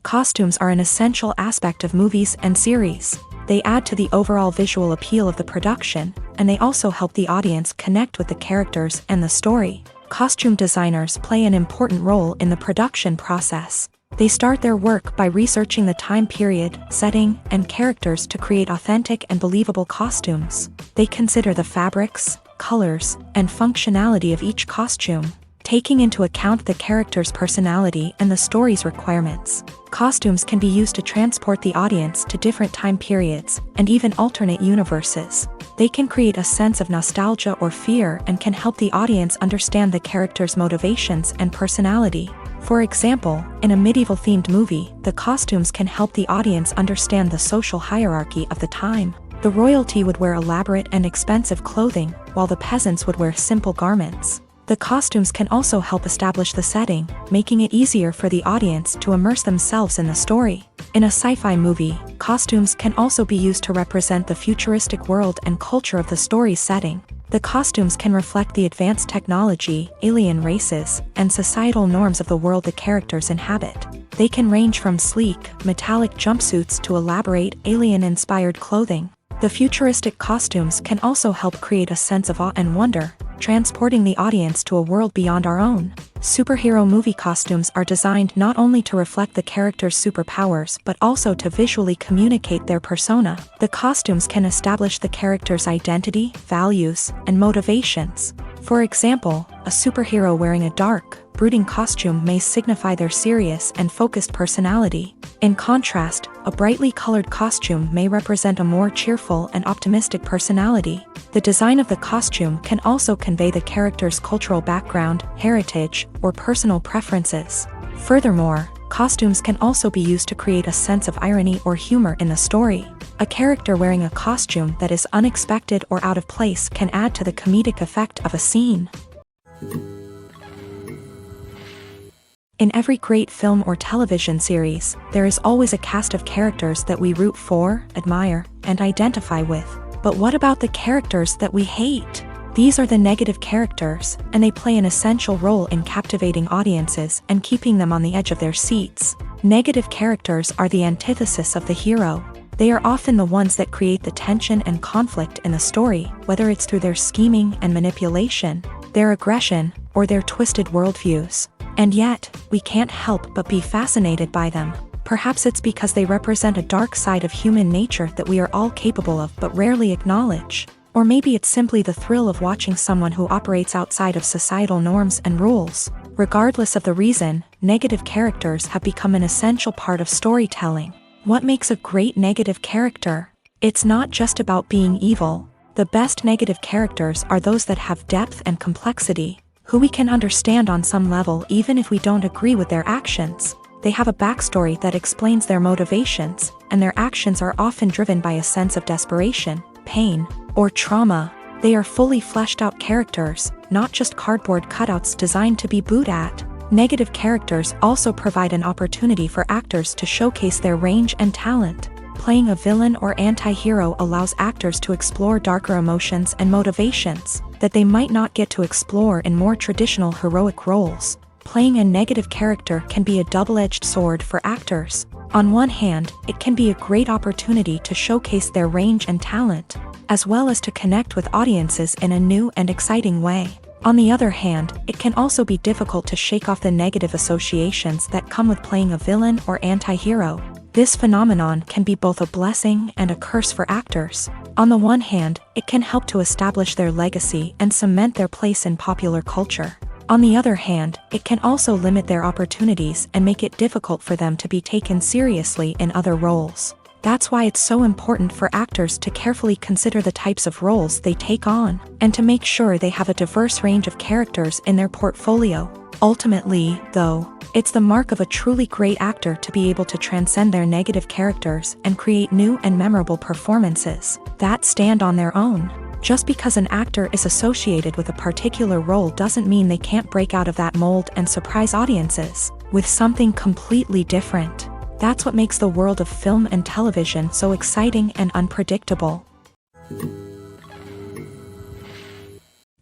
Costumes are an essential aspect of movies and series. They add to the overall visual appeal of the production, and they also help the audience connect with the characters and the story. Costume designers play an important role in the production process. They start their work by researching the time period, setting, and characters to create authentic and believable costumes. They consider the fabrics, colors, and functionality of each costume, taking into account the character's personality and the story's requirements. Costumes can be used to transport the audience to different time periods and even alternate universes. They can create a sense of nostalgia or fear and can help the audience understand the character's motivations and personality. For example, in a medieval-themed movie, the costumes can help the audience understand the social hierarchy of the time. The royalty would wear elaborate and expensive clothing, while the peasants would wear simple garments. The costumes can also help establish the setting, making it easier for the audience to immerse themselves in the story. In a sci-fi movie, costumes can also be used to represent the futuristic world and culture of the story's setting. The costumes can reflect the advanced technology, alien races, and societal norms of the world the characters inhabit. They can range from sleek, metallic jumpsuits to elaborate, alien-inspired clothing. The futuristic costumes can also help create a sense of awe and wonder, transporting the audience to a world beyond our own. Superhero movie costumes are designed not only to reflect the character's superpowers but also to visually communicate their persona. The costumes can establish the character's identity, values, and motivations. For example, a superhero wearing a dark, brooding costume may signify their serious and focused personality. In contrast, a brightly colored costume may represent a more cheerful and optimistic personality. The design of the costume can also convey the character's cultural background, heritage, or personal preferences. Furthermore, costumes can also be used to create a sense of irony or humor in the story. A character wearing a costume that is unexpected or out of place can add to the comedic effect of a scene. In every great film or television series, there is always a cast of characters that we root for, admire, and identify with. But what about the characters that we hate? These are the negative characters, and they play an essential role in captivating audiences and keeping them on the edge of their seats. Negative characters are the antithesis of the hero. They are often the ones that create the tension and conflict in the story, whether it's through their scheming and manipulation, their aggression, or their twisted worldviews. And yet, we can't help but be fascinated by them. Perhaps it's because they represent a dark side of human nature that we are all capable of but rarely acknowledge. Or maybe it's simply the thrill of watching someone who operates outside of societal norms and rules. Regardless of the reason, negative characters have become an essential part of storytelling. What makes a great negative character? It's not just about being evil. The best negative characters are those that have depth and complexity, who we can understand on some level even if we don't agree with their actions. They have a backstory that explains their motivations, and their actions are often driven by a sense of desperation, pain, or trauma. They are fully fleshed out characters, not just cardboard cutouts designed to be booed at. Negative characters also provide an opportunity for actors to showcase their range and talent. Playing a villain or anti-hero allows actors to explore darker emotions and motivations that they might not get to explore in more traditional heroic roles. Playing a negative character can be a double-edged sword for actors. On one hand, it can be a great opportunity to showcase their range and talent, as well as to connect with audiences in a new and exciting way. On the other hand, it can also be difficult to shake off the negative associations that come with playing a villain or anti-hero. This phenomenon can be both a blessing and a curse for actors. On the one hand, it can help to establish their legacy and cement their place in popular culture. On the other hand, it can also limit their opportunities and make it difficult for them to be taken seriously in other roles. That's why it's so important for actors to carefully consider the types of roles they take on, and to make sure they have a diverse range of characters in their portfolio. Ultimately, though, it's the mark of a truly great actor to be able to transcend their negative characters and create new and memorable performances that stand on their own. Just because an actor is associated with a particular role doesn't mean they can't break out of that mold and surprise audiences with something completely different. That's what makes the world of film and television so exciting and unpredictable.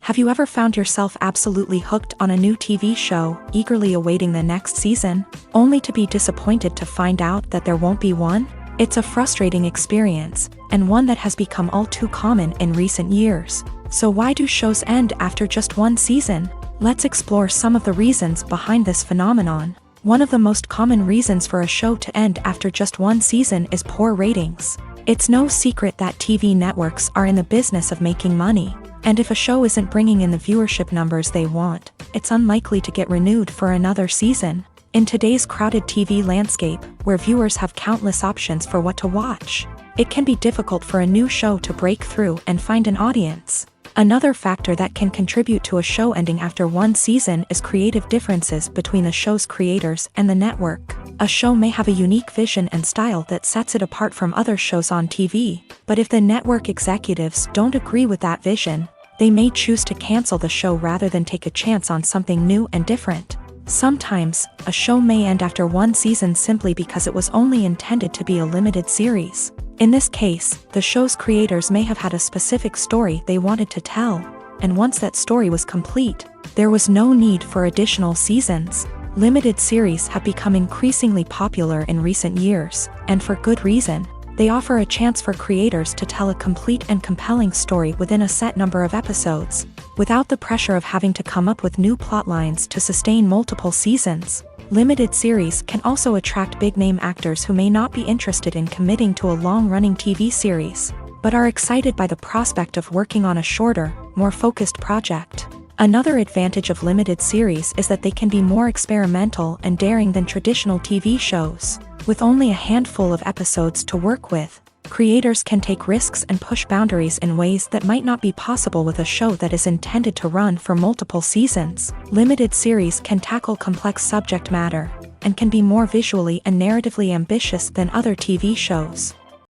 Have you ever found yourself absolutely hooked on a new TV show, eagerly awaiting the next season, only to be disappointed to find out that there won't be one? It's a frustrating experience, and one that has become all too common in recent years. So why do shows end after just one season? Let's explore some of the reasons behind this phenomenon. One of the most common reasons for a show to end after just one season is poor ratings. It's no secret that TV networks are in the business of making money, and if a show isn't bringing in the viewership numbers they want, it's unlikely to get renewed for another season. In today's crowded TV landscape, where viewers have countless options for what to watch, it can be difficult for a new show to break through and find an audience. Another factor that can contribute to a show ending after one season is creative differences between the show's creators and the network. A show may have a unique vision and style that sets it apart from other shows on TV, but if the network executives don't agree with that vision, they may choose to cancel the show rather than take a chance on something new and different. Sometimes, a show may end after one season simply because it was only intended to be a limited series. In this case, the show's creators may have had a specific story they wanted to tell, and once that story was complete, there was no need for additional seasons. Limited series have become increasingly popular in recent years, and for good reason. They offer a chance for creators to tell a complete and compelling story within a set number of episodes, without the pressure of having to come up with new plot lines to sustain multiple seasons. Limited series can also attract big-name actors who may not be interested in committing to a long-running TV series, but are excited by the prospect of working on a shorter, more focused project. Another advantage of limited series is that they can be more experimental and daring than traditional TV shows. With only a handful of episodes to work with, creators can take risks and push boundaries in ways that might not be possible with a show that is intended to run for multiple seasons. Limited series can tackle complex subject matter, and can be more visually and narratively ambitious than other TV shows.